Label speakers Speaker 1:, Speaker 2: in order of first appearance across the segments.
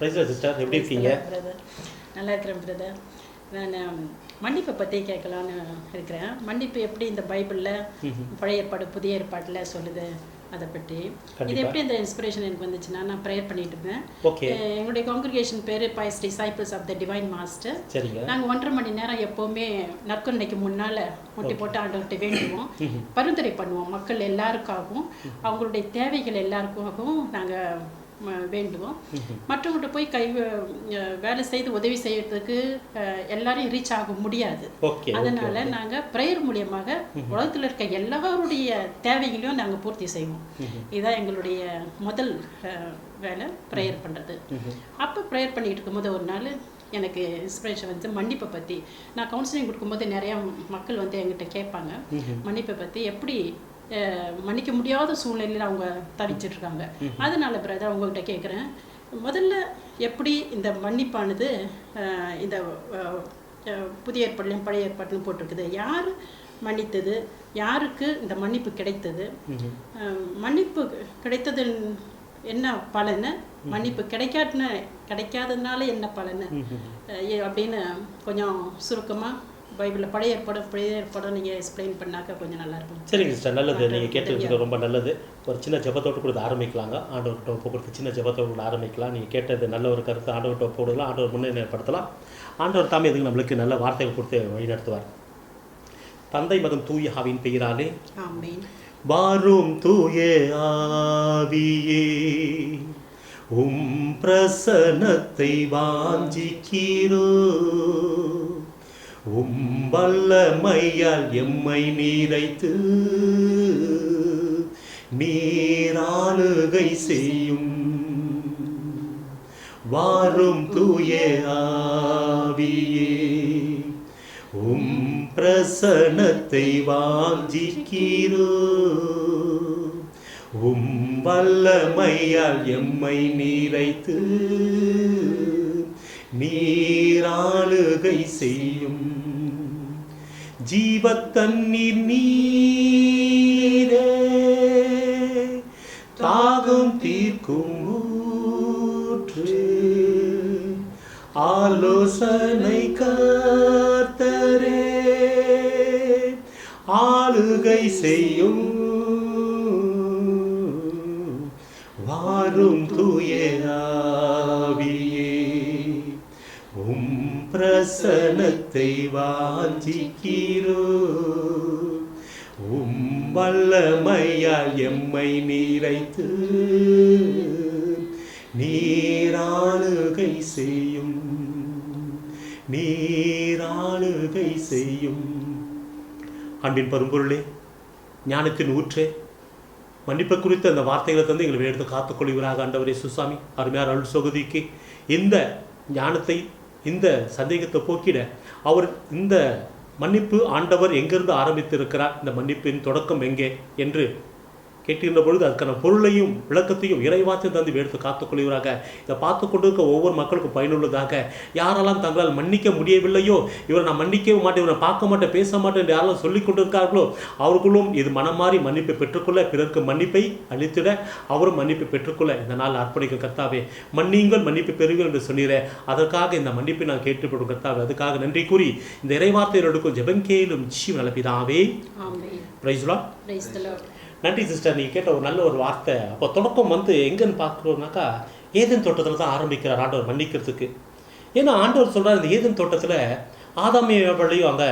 Speaker 1: Price sister, எப்படி இருக்கீங்க?
Speaker 2: Brother நல்லா இருக்கிறேன் பிரதர். நான் மன்னிப்பை பற்றி கேட்கலான்னு இருக்கிறேன். மன்னிப்பு எப்படி இந்த பைபிளில் பழைய ஏற்பாடு புதிய ஏற்பாட்டில் சொல்லுது அதை பற்றி. இது எப்படி இந்த இன்ஸ்பிரேஷன் எனக்கு வந்துச்சுன்னா, நான் ப்ரேயர் பண்ணிட்டு இருந்தேன். எங்களுடைய காங்கிரிகேஷன் பேர் Pious Disciples of the Divine Master. நாங்கள் 1.5 மணி நேரம் எப்போவுமே நற்கொன்னைக்கு முன்னால் முட்டி போட்டு ஆண்டவர்கிட்ட வேண்டுவோம், பரிந்துரை பண்ணுவோம். மக்கள் எல்லாருக்காகவும் அவங்களுடைய தேவைகள் எல்லாருக்காகவும் நாங்கள் வேண்டுவோம். மற்றவங்கள்ட்ட போய் வேலை செய்து உதவி செய்யறதுக்கு எல்லாரையும் ரீச் ஆக முடியாது. அதனால நாங்கள் ப்ரேயர் மூலியமாக உலகத்தில் இருக்க எல்லாருடைய தேவைகளையும் நாங்கள் பூர்த்தி செய்வோம். இதுதான் எங்களுடைய முதல் வேலை, ப்ரேயர் பண்ணுறது. அப்போ ப்ரேயர் பண்ணிட்டு இருக்கும்போது ஒரு நாள் எனக்கு இன்ஸ்பிரேஷன் வந்து மன்னிப்பை பற்றி. நான் கவுன்சிலிங் கொடுக்கும்போது நிறையா மக்கள் வந்து என்கிட்ட கேட்பாங்க, மன்னிப்பை பற்றி எப்படி மன்னிக்க முடியாத சூழ்நிலையில் அவங்க தவிச்சிட்ருக்காங்க. அதனால பிரதர் உங்கள்கிட்ட கேட்குறேன், முதல்ல எப்படி இந்த மன்னிப்பானது இந்த புதிய ஏற்பாட்டிலையும் பழைய ஏற்பாட்டிலும் போட்டிருக்குது, யார் மன்னித்தது, யாருக்கு இந்த மன்னிப்பு கிடைத்தது, மன்னிப்பு கிடைத்தது என்ன பலனு, மன்னிப்பு கிடைக்காததுனால என்ன பலனு அப்படின்னு கொஞ்சம் சுருக்கமாக பைபிளில் பழைய ஏற்பாடு நீங்கள் எக்ஸ்பிளைன் பண்ணாக்க கொஞ்சம் நல்லாயிருக்கும்.
Speaker 1: சரிங்க சிஸ்டர், நல்லது. நீங்கள் கேட்டதுக்கு ரொம்ப நல்லது. ஒரு சின்ன ஜெபத்தோடு கூட ஆரம்பிக்கலாங்க. ஆண்டவர்கிட்ட ஒப்பு கொடுத்து சின்ன ஜெபத்தோடு கூட ஆரம்பிக்கலாம். நீங்கள் கேட்டது நல்ல ஒரு கருத்து. ஆண்டவர்கிட்ட ஒப்பு கொடுக்கலாம், ஆண்டவர் முன்னேற்படுத்தலாம். ஆண்டவர் தாமே இதுக்கு நம்மளுக்கு நல்ல வார்த்தைகள் கொடுத்து வழிநடத்துவார். தந்தை மகன் தூய ஆவியின் பெயராலே
Speaker 2: ஆமென்.
Speaker 1: வாரும் தூய ஆவியே, பிரசன்னத்தை வாஞ்சிக்கிறோ, வல்லமையால் எம்மை நிறைத்து நீராளுகை செய்யும். வாரும் தூய ஆவியே, பிரசன்னத்தை வாஞ்சிக்கிறோ, வல்லமையால் எம்மை நிறைத்து நீராளுகை செய்யும். ஜீவத்தண்ணீர் நீரே, தாகம் தீர்க்கும் ஊற்று, ஆலோசனை கர்த்தரே, ஆளுகை செய்யும். வாரும் தூய ஆவியே, பிரசன்னத்தை வாஞ்சிக்கிறோ, வல்லமையால் எம்மை நிறைத்து நீராளுகை செய்யும், நீராளுகை செய்யும். அன்பின் பரும்பொருளே, ஞானத்தின் ஊற்றே, மன்னிப்பை குறித்து அந்த வார்த்தைகளை தந்து எங்களை எடுத்து காத்துக்கொள்வீராக. ஆண்டவரே சுசாமி, அருமையார் அருள் சொகுதிக்கு இந்த ஞானத்தை, இந்த சந்தேகத்தை போக்கிட அவர் இந்த மன்னிப்பு ஆண்டவர் எங்கிருந்து ஆரம்பித்திருக்கிறார், இந்த மன்னிப்பின் தொடக்கம் எங்கே என்று கேட்கின்ற பொழுது அதுக்கான பொருளையும் விளக்கத்தையும் இறைவாத்தையும் தந்து எடுத்து காத்துக்கொள்வீராக. இதை பார்த்து கொண்டு இருக்க ஒவ்வொரு மக்களுக்கும் பயனுள்ளதாக. யாரெல்லாம் தங்களால் மன்னிக்க முடியவில்லையோ, இவரை நான் மன்னிக்கவே மாட்டேன், இவரை பார்க்க மாட்டேன், பேச மாட்டேன் என்று யாரெல்லாம் சொல்லிக் கொண்டு இருக்கார்களோ அவர்களும் இது மனமாறி மன்னிப்பை பெற்றுக்கொள்ள, பிறருக்கு மன்னிப்பை அளித்திட அவரும் மன்னிப்பை பெற்றுக்கொள்ள இந்த நாள் அர்ப்பணிக்க. கர்த்தாவே, மன்னியுங்கள் மன்னிப்பு பெறுங்கள் என்று சொன்னீரே, அதற்காக இந்த மன்னிப்பை நான் கேட்டுப்படும் கர்த்தாவே, அதுக்காக நன்றி கூறி இந்த இறைவார்த்தையில் எடுக்கும் ஜெபம் கேளும் ஜீவ நல்ல பிதாவே. Praise the Lord. நன்றி சிஸ்டர், நீங்கள் கேட்ட ஒரு நல்ல ஒரு வார்த்தை. அப்போ தொடக்கம் வந்து எங்கன்னு பார்க்குறோம்னாக்கா, ஏதேன் தோட்டத்தில் தான் ஆரம்பிக்கிறார் ஆண்டவர் மன்னிக்கிறதுக்கு. ஏன்னா ஆண்டவர் சொல்கிறார், இந்த ஏதேன் தோட்டத்தில் ஆதாமியவளையும் அங்கே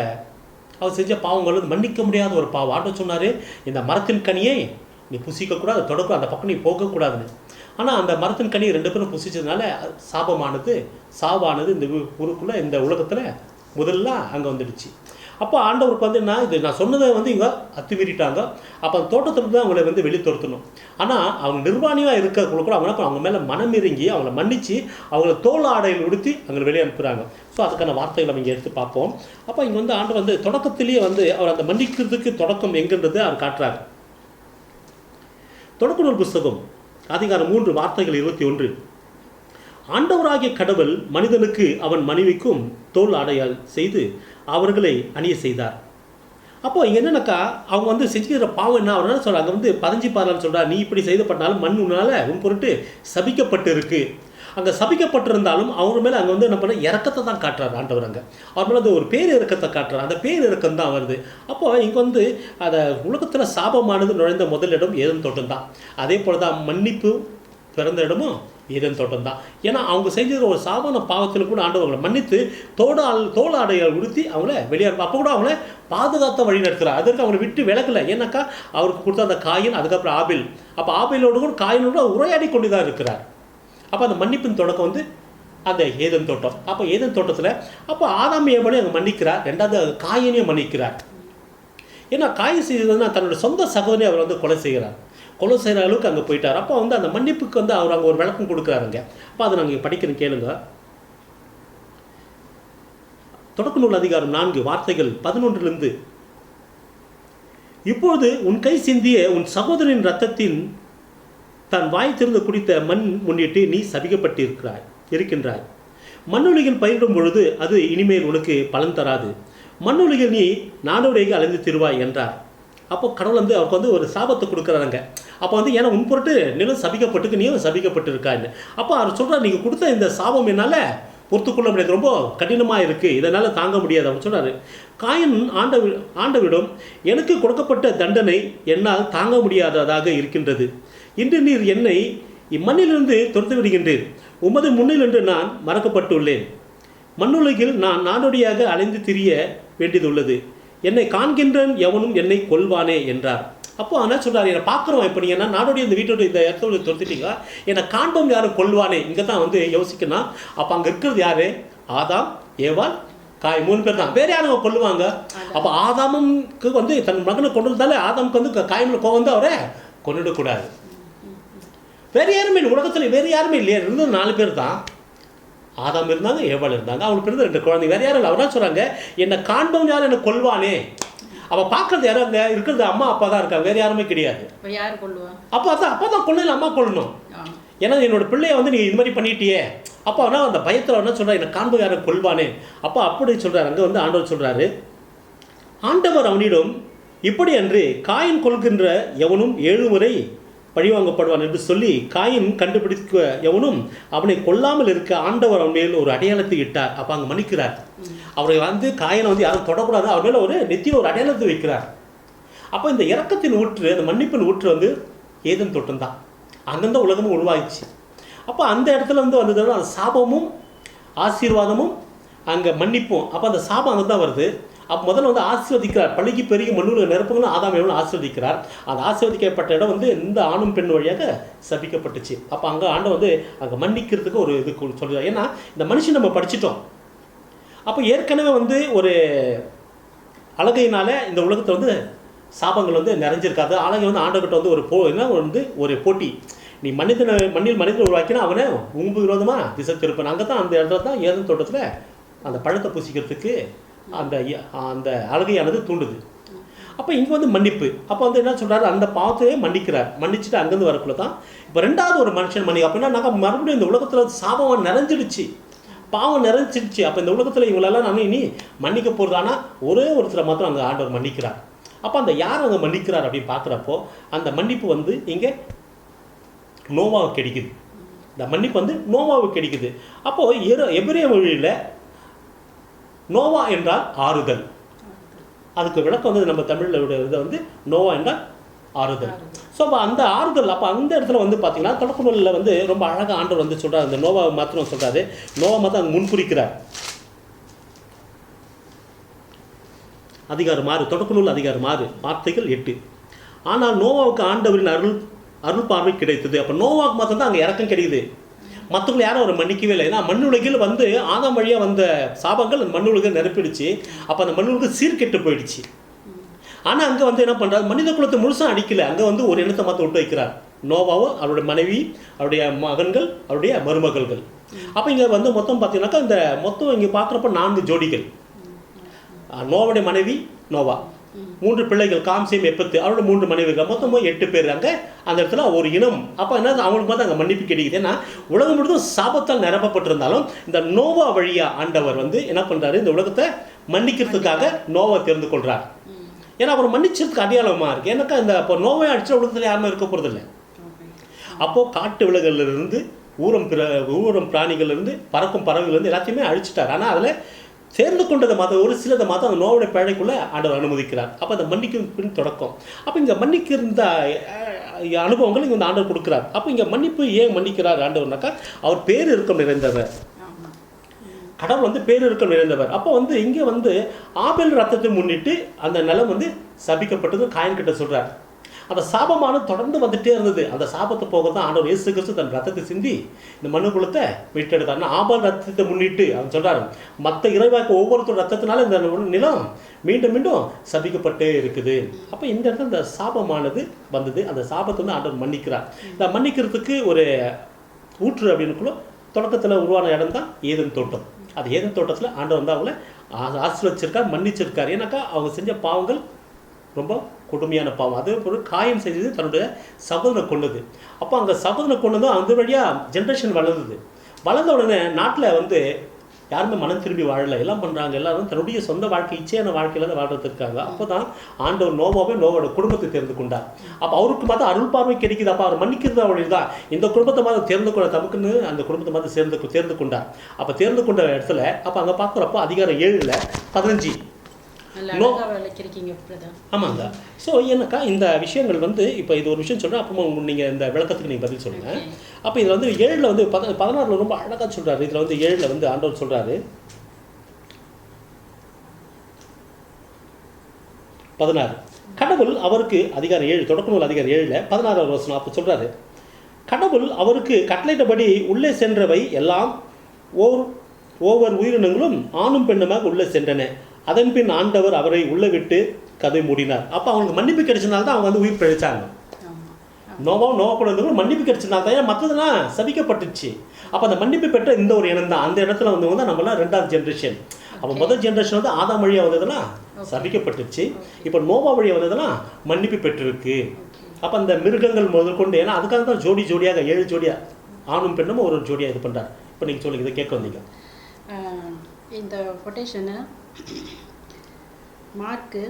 Speaker 1: அவர் செஞ்ச பாவங்கள் வந்து மன்னிக்க முடியாத ஒரு பாவம். ஆண்டவர் சொன்னார், இந்த மரத்தின் கனியை நீ புசிக்கக்கூடாது, தொடக்கம் அந்த பக்கம் நீ போகக்கூடாதுன்னு. ஆனால் அந்த மரத்தின் கனியை 2 பேரும் புசிச்சதுனால சாவானது இந்த ஊருக்குள்ளே, இந்த உலகத்தில் முதல்ல அங்கே வந்துடுச்சு. அப்போ ஆண்டவருக்கு வந்து இது நான் சொன்னதை வந்து இவங்க அத்துமீறிட்டாங்க. அப்போ அந்த தோட்டத்தில் தான் அவங்களை வந்து வெளியே துரத்தணும். ஆனால் அவங்க நிர்வாணியாக இருக்கிறவங்க கூட அவங்க மேலே மனம் இறங்கி அவங்கள மன்னித்து அவங்கள தோல் ஆடையில் உடுத்தி அவங்களை வெளியே அனுப்புகிறாங்க. ஸோ அதுக்கான வார்த்தைகளை நம்ம இங்கே எடுத்து பார்ப்போம். அப்போ இங்கே வந்து ஆண்டவர் வந்து தொடக்கத்திலேயே வந்து அவர் அந்த மன்னிக்கிறதுக்கு தொடக்கம் எங்கன்றது அவர் காட்டுறாரு. தொடக்க நூல் புஸ்தகம் அதிகாரம் 3 வார்த்தைகள் 21. ஆண்டவராகிய கடவுள் மனிதனுக்கு அவன் மனைவிக்கும் தோல் ஆடையால் செய்து அவர்களை அணிய செய்தார். அப்போ இங்கே என்னன்னாக்கா, அவங்க வந்து செஞ்சுக்கிற பாவம் என்ன அவர்னா சொல்கிறாங்க, வந்து 15 பாடலான்னு சொல்கிறார், நீ இப்படி செய்து பண்ணாலும் மண் உன்னால் உன் பொருட்டு சபிக்கப்பட்டு இருக்கு. அங்கே சபிக்கப்பட்டிருந்தாலும் அவங்க மேலே அங்கே வந்து என்ன பண்ண இறக்கத்தை தான் காட்டுறாரு ஆண்டவர். அங்கே அவர் மேலே அந்த ஒரு பேர் இறக்கத்தை காட்டுறாரு. அந்த பேர் இறக்கம் தான் வருது. அப்போ இங்கே வந்து அதை உலகத்தில் சாபமானது நுழைந்த முதல் இடம் ஏதேன் தோட்டம் தான். அதே போல் தான் மன்னிப்பு பிறந்த இடமும் ஏதேன் தோட்டம் தான். ஏன்னா அவங்க செஞ்ச ஒரு சாதாரண பாவத்தில் கூட ஆண்டவர்களை மன்னித்து தோல் ஆடைகள் உடுத்தி அவங்கள வெளியாக அப்போ கூட அவங்கள பாதுகாத்த வழி நடத்துகிறார். அதற்கு அவங்களை விட்டு விலகலை. ஏன்னாக்கா அவருக்கு கொடுத்த அந்த காயின், அதுக்கப்புறம் ஆபில். அப்போ ஆபிலோடு கூட காயினோடு உரையாடி கொண்டு தான் இருக்கிறார். அப்போ அந்த மன்னிப்பின் தொடக்கம் வந்து அந்த ஏதேன் தோட்டம். அப்போ ஏதேன் தோட்டத்தில் அப்போ ஆதாம் ஏவாளையும் அங்கே மன்னிக்கிறார். ரெண்டாவது காயினையும் மன்னிக்கிறார். ஏன்னா காயின் செய்ததுன்னா தன்னோட சொந்த சகோதரி அவர் வந்து கொலை செய்கிறார். கொலை செய்கிற அளவுக்கு அங்கே போயிட்டார். அப்போ வந்து அந்த மன்னிப்புக்கு வந்து அவர் அங்கே ஒரு விளக்கம் கொடுக்குறாருங்க. அப்போ அதை நாங்கள் படிக்கிறேன் கேளுங்க. தொடக்க நூல் அதிகாரம் 4 வார்த்தைகள் 11 இப்பொழுது உன் கை சிந்திய உன் சகோதரின் இரத்தத்தின் தன் வாய் திறந்து குடித்த மண் முன்னிட்டு நீ இருக்கின்றாய். மண்ணுலகில் பயிரிடும் பொழுது அது இனிமேல் உனக்கு பலன் தராது. மண்ணுலகில் நீ நாடோடியாக அலைந்து திருவாய் என்றார். அப்போ கடவுள் வந்து அவருக்கு வந்து ஒரு சாபத்தை கொடுக்குறாங்க. அப்போ வந்து ஏன்னா உன் பொருட்டு நிலம் சபிக்கப்பட்டுக்கு நீயும் சபிக்கப்பட்டு இருக்கான்னு. அப்போ அவர் சொல்கிறார், நீங்கள் கொடுத்த இந்த சாபம் என்னால் பொறுத்துக்கொள்ள முடியாது, ரொம்ப கடினமாக இருக்குது, இதனால் தாங்க முடியாது அவர் சொல்கிறார். காயின் ஆண்டவிடம் எனக்கு கொடுக்கப்பட்ட தண்டனை என்னால் தாங்க முடியாததாக இருக்கின்றது. இன்று நீர் என்னை இம்மண்ணிலிருந்து துரத்து விடுகின்றீர். உமது முன்னில் என்று நான் மறக்கப்பட்டுள்ளேன். மண்ணுலகில் நான் நாடோடியாக அலைந்து திரிய வேண்டியதுள்ளது. என்னை காண்கின்றன் எவனும் என்னை கொல்வானே என்றார். அப்போ என்ன சொல்கிறார், என்னை பார்க்குறோம், இப்போ நீங்கள் என்ன நாடோடைய இந்த வீட்டோட இந்த இடத்துல துரத்திட்டீங்க, என்னை காண்போம் யாரும் கொல்வானே. இங்கே தான் வந்து யோசிக்கணும். அப்போ அங்கே இருக்கிறது யார்? ஆதாம், ஏவாள், காய் 3 பேர் தான். வேறு யாரும் கொல்லுவாங்க? அப்போ ஆதாமுக்கு வந்து தன் மகனை கொண்டு வந்தாலே ஆதாமுக்கு வந்து காய்மலை கோவம் வந்து அவரை கொண்டுடக்கூடாது. வேறு யாருமே இல்லை உலகத்தில், வேறு யாருமே இல்லையா? இருந்தது 4 பேர் தான். ஆதாம் இருந்தாங்க, ஏவாள் இருந்தாங்க, அவங்களுக்கு பிறந்த 2 குழந்தைங்க. வேறு யாரும் இல்லை. அவர் தான் சொல்கிறாங்க, என்னை காண்பவன் யாரும் என்னை கொல்வானே. அவள் பார்க்கறது யாரும் அங்கே இருக்கிறது அம்மா அப்பா தான் இருக்காங்க, வேறு யாருமே கிடையாது. அப்பா தான் கொள்ளல, அம்மா கொள்ளணும். ஏன்னா என்னோட பிள்ளைய வந்து நீ இது மாதிரி பண்ணிட்டியே. அப்போ ஆனால் அந்த பயத்தில் என்ன சொல்கிறார், என்னை காண்பவன் யாரும் கொல்வானே. அப்போ அப்படி சொல்கிறார். அங்கே வந்து ஆண்டவர் சொல்கிறாரு, ஆண்டவர் அவனிடம் இப்படி அன்று காயின் கொள்கின்ற எவனும் 7 முறை பழிவாங்கப்படுவான் என்று சொல்லி காயின் கண்டுபிடிக்க எவனும் அவனை கொல்லாமல் இருக்க ஆண்டவர் அவன் மேல் ஒரு அடையாளத்தை இட்டார். அப்போ அங்கே மன்னிக்கிறார். அவரை வந்து காயினை வந்து யாரும் தொடக்கூடாது, அவர் மேலே ஒரு நெத்தியில் ஒரு அடையாளத்தை வைக்கிறார். அப்போ இந்த இரக்கத்தின் ஊற்று, அந்த மன்னிப்பின் ஊற்று வந்து ஏதேன் தோட்டம் தான். அங்கேருந்து உலகமும் உருவாகிச்சு. அப்போ அந்த இடத்துல வந்து வந்ததுன்னா அந்த சாபமும் ஆசீர்வாதமும் அங்கே மன்னிப்பும். அப்போ அந்த சாபம் அங்கே தான் வருது. அப்போ முதல்ல வந்து ஆசீர்வதிக்கிறார். பள்ளிக்கு பெருகி மண்ணுலக நிரப்புங்களும் ஆதாம் எவ்வளோ ஆசீர்வதிக்கிறார். அந்த ஆசீர்வதிக்கப்பட்ட இடம் வந்து இந்த ஆணும் பெண் வழியாக சபிக்கப்பட்டுச்சு. அப்போ அங்கே ஆண்டவர் வந்து அங்கே மன்னிக்கிறதுக்கு ஒரு இது சொல்கிறார். ஏன்னா இந்த மனுஷன் நம்ம படிச்சிட்டோம். அப்போ ஏற்கனவே வந்து ஒரு அழகையினால் இந்த உலகத்தில் வந்து சாபங்கள் வந்து நிறைஞ்சிருக்காது. அழகை வந்து ஆண்டவர்கிட்ட வந்து ஒரு போட்டி, நீ மண்ணில் மனிதனை உருவாக்கினா அவனை உங்க விரோதமாக திசை திருப்பன். அங்கே தான் அந்த இடத்துல தான் ஏதேன் தோட்டத்தில் அந்த பழத்தை பூசிக்கிறதுக்கு அந்த அழகையானது தூண்டுது. அப்போ இங்கே வந்து மன்னிப்பு. அப்போ வந்து என்ன சொல்கிறாரு, அந்த பாவத்தையே மன்னிக்கிறார். மன்னிச்சுட்டு அங்கேருந்து வரக்குள்ள தான் இப்போ 2வது ஒரு மனுஷன் அப்படின்னா நாங்கள் மறுபடியும் இந்த உலகத்தில் சாபம் நிறைஞ்சிடுச்சு, பாவம் நிறைஞ்சிடுச்சு. அப்போ இந்த உலகத்தில் இவங்களெல்லாம் நான் இனி மன்னிக்க போகிறது. ஆனால் ஒரே ஒருத்தரை மாத்திரம் அங்கே ஆண்டவர் மன்னிக்கிறார். அப்போ அந்த யார் அங்கே மன்னிக்கிறார் அப்படின்னு பார்க்குறப்போ அந்த மன்னிப்பு வந்து இங்கே நோவாவுக்கு கிடைக்குது. இந்த மன்னிப்பு வந்து நோவாவுக்கு கிடைக்குது. அப்போது எபிரேய மொழியில் நோவா என்றால் ஆறுதல். அதுக்கு விளக்கம் வந்து நம்ம தமிழில் இதை வந்து நோவா என்றால் ஆறுதல். ஸோ அப்போ அந்த ஆறுதல், அப்போ அந்த இடத்துல வந்து பார்த்தீங்கன்னா தொடக்க நூலில் வந்து ரொம்ப அழகாக ஆண்டவர் வந்து சொல்கிறார். அந்த நோவாவை மாத்திரம் சொல்கிறாரு. நோவா மாத்திரம் அங்கே முன்குறிக்கிறார். அதிகாரம் 6 தொடக்க நூல் அதிகாரம் 6 வார்த்தைகள் 8. ஆனால் நோவாவுக்கு ஆண்டவரின் அருள் பார்வை கிடைத்தது. அப்போ நோவாவுக்கு மாத்திரம் தான் அங்கே இறக்கம் கிடைக்குது. மற்றவங்களை யாரும் அவர் மன்னிக்கவே இல்லை. ஏன்னா மண்ணுலகில் வந்து ஆதாம் வழியாக வந்த சாபங்கள் அந்த மண்ணுலகை நிரப்பிடுச்சு. அப்போ அந்த மண்ணுலகு சீர்கெட்டு போயிடுச்சு. ஆனால் அங்கே வந்து என்ன பண்ணுறாரு, மனித குலத்தை முழுசாக அடிக்கலை. அங்கே வந்து ஒரு இனத்தை மாற்ற விட்டு வைக்கிறார். நோவாவும் அவருடைய மனைவி, அவருடைய மகன்கள், அவருடைய மருமகள்கள். அப்போ இங்கே வந்து மொத்தம் பார்த்தீங்கன்னாக்கா இந்த மொத்தம் இங்கே பார்க்குறப்ப 4 ஜோடிகள். நோவாவுடைய மனைவி நோவா, 3 பிள்ளைகள் காம்சேம் எப்பத்து, அவரோட 3 மனைவிகள், மொத்தமாக 8 பேர் அங்கே அந்த இடத்துல ஒரு இனம். அப்போ என்ன அவங்களுக்கு பார்த்து அங்கே மன்னிப்பு கிடைக்குது. ஏன்னா உலகம் முழுதும் சாபத்தால் நிரப்பப்பட்டிருந்தாலும் இந்த நோவா வழியாக ஆண்டவர் வந்து என்ன பண்ணுறாரு, இந்த உலகத்தை மன்னிக்கிறதுக்காக நோவா தெரிந்து கொள்கிறார். ஏன்னா அவர் மன்னிச்சதுக்கு அடையாளமாக இருக்குது. ஏன்னாக்கா இந்த இப்போ நோவை அடித்த உலகத்தில் யாருமே இருக்க போகிறதில்லை. அப்போது காட்டு விலங்குகளிலிருந்து ஊரம் பிராணிகள்லேருந்து பறக்கும் பறவைகள்லேருந்து எல்லாத்தையுமே அழிச்சிட்டார். ஆனால் அதில் சேர்ந்து கொண்டதை மாதம் ஒரு சிலதை மாதம் அந்த நோவுடைய பேழைக்குள்ளே ஆண்டவர் அனுமதிக்கிறார். அப்போ அந்த மன்னிக்கும் பின் தொடக்கம். அப்போ இங்கே மன்னிக்கிற அனுபவங்கள் இங்கே வந்து ஆண்டவர் கொடுக்குறார். அப்போ இங்கே மன்னிப்பு ஏன் மன்னிக்கிறார் ஆண்டவர்னாக்கா, அவர் பேர் இருக்கம் நிறைந்தவர், கடவுள் வந்து பேர் இருக்கம் நிறைந்தவர். அப்போ வந்து இங்கே வந்து ஆபேல் ரத்தத்தை முன்னிட்டு அந்த நிலம் வந்து சபிக்கப்பட்டது காயின் கிட்ட சொல்கிறார். அந்த சாபமானது தொடர்ந்து வந்துட்டே இருந்தது. அந்த சாபத்தை போக தான் ஆண்டவர் இயேசு கிறிஸ்து தன் ரத்தத்தை சிந்தி இந்த மனுக்குலத்தை மீட்டெடுத்தார். ஆபேல் ரத்தத்தை முன்னிட்டு அவன் சொல்கிறார், மற்ற இறைவாக்கு ஒவ்வொருத்தர் ரத்தத்தினால இந்த நிலம் மீண்டும் மீண்டும் சபிக்கப்பட்டே இருக்குது. அப்போ இந்த இடத்துல இந்த சாபமானது வந்தது. அந்த சாபத்தை வந்து ஆண்டவர் மன்னிக்கிறார். இந்த மன்னிக்கிறதுக்கு ஒரு ஊற்று அப்படின்னுக்குள்ள தொடக்கத்தில் உருவான இடம் தான் ஏதேன் தோட்டம். அது ஏதேன் தோட்டத்தில் ஆண்டவர் வந்து அவங்கள ஆசீர்வதிச்சிருக்கார், மன்னிச்சிருக்கார். ஏன்னாக்கா அவங்க செஞ்ச பாவங்கள் ரொம்ப கொடுமையான பாவம். அதே போல் காயம் செய்தது தன்னுடைய சகோதரனை கொண்டது. அப்போ அங்கே சகோதரனை கொண்டது அந்த வழியாக ஜென்ரேஷன் வளர்ந்தது. வளர்ந்த உடனே நாட்டில் வந்து யாருமே மனம் திரும்பி வாழலை. எல்லாம் பண்ணுறாங்க, எல்லாரும் தன்னுடைய சொந்த வாழ்க்கை இச்சையான வாழ்க்கையில் தான் வாழ்றதுக்காங்க. அப்போ தான் ஆண்டவர் நோவோட குடும்பத்தை தேர்ந்து கொண்டார். அப்போ அவருக்கு மாதம் அருள் பார்வை கிடைக்குது. அப்போ அவர் மன்னிக்கிறது அவள் தான். இந்த குடும்பத்தை மாதம் தேர்ந்து கொண்ட தமக்குன்னு அந்த குடும்பத்தை மாதம் தேர்ந்து கொண்டார். அப்போ தேர்ந்து கொண்ட இடத்துல அப்போ அங்கே பார்க்குறப்போ அதிகாரம் 7:15 ஆமாங்க. ஸோ என்னக்கா இந்த விஷயங்கள் வந்து இப்போ இது ஒரு விஷயம் சொல்கிறேன், அப்புறமா நீங்கள் இந்த விளக்கத்துக்கு நீங்கள் பதில் சொல்லுங்கள். அப்போ இதில் வந்து 7 வந்து 16 ரொம்ப அழகாக சொல்கிறாரு. இதில் வந்து 7 வந்து ஆண்டவர் சொல்கிறாரு 16 கடவுள் அவருக்கு அதிகாரம் 7 தொடக்க நூல் அதிகாரம் 7:16 வசனம். அப்போ சொல்கிறாரு, கடவுள் அவருக்கு கட்டளையிட்டபடி உள்ளே சென்றவை எல்லாம் ஒவ்வொரு உயிரினங்களும் ஆணும் பெண்ணுமாக உள்ளே சென்றன. அதன் பின் ஆண்டவர் அவரை உள்ளே விட்டு கதை மூடினார். அப்போ அவங்களுக்கு மன்னிப்பு கிடைச்சனால தான் அவங்க வந்து உயிர் பிழைச்சாங்க. நோவா கூட மன்னிப்பு கிடைச்சனால தான். ஏன்னா மற்றதெல்லாம் சபிக்கப்பட்டுச்சு. அப்போ அந்த மன்னிப்பு பெற்ற இந்த ஒரு இனம் தான். அந்த இடத்துல வந்து நம்மளாம் 2வது ஜென்ரேஷன். அப்போ முதல் ஜென்ரேஷன் வந்து ஆதாம் வழியாக வந்ததுன்னா சபிக்கப்பட்டுச்சு. இப்போ நோவா வழியாக வந்ததுன்னா மன்னிப்பு பெற்றிருக்கு. அப்போ அந்த மிருகங்கள் முதற்கொண்டு, ஏன்னா அதுக்காக தான் ஜோடியாக 7 ஜோடியாக ஆணும் பெண்ணும் ஒரு ஜோடியாக இது பண்ணுறாரு. இப்போ நீங்கள் சொல்லுங்க, இதை கேட்க வந்தீங்க.
Speaker 2: இந்த கொட்டேஷனு மார்க்கு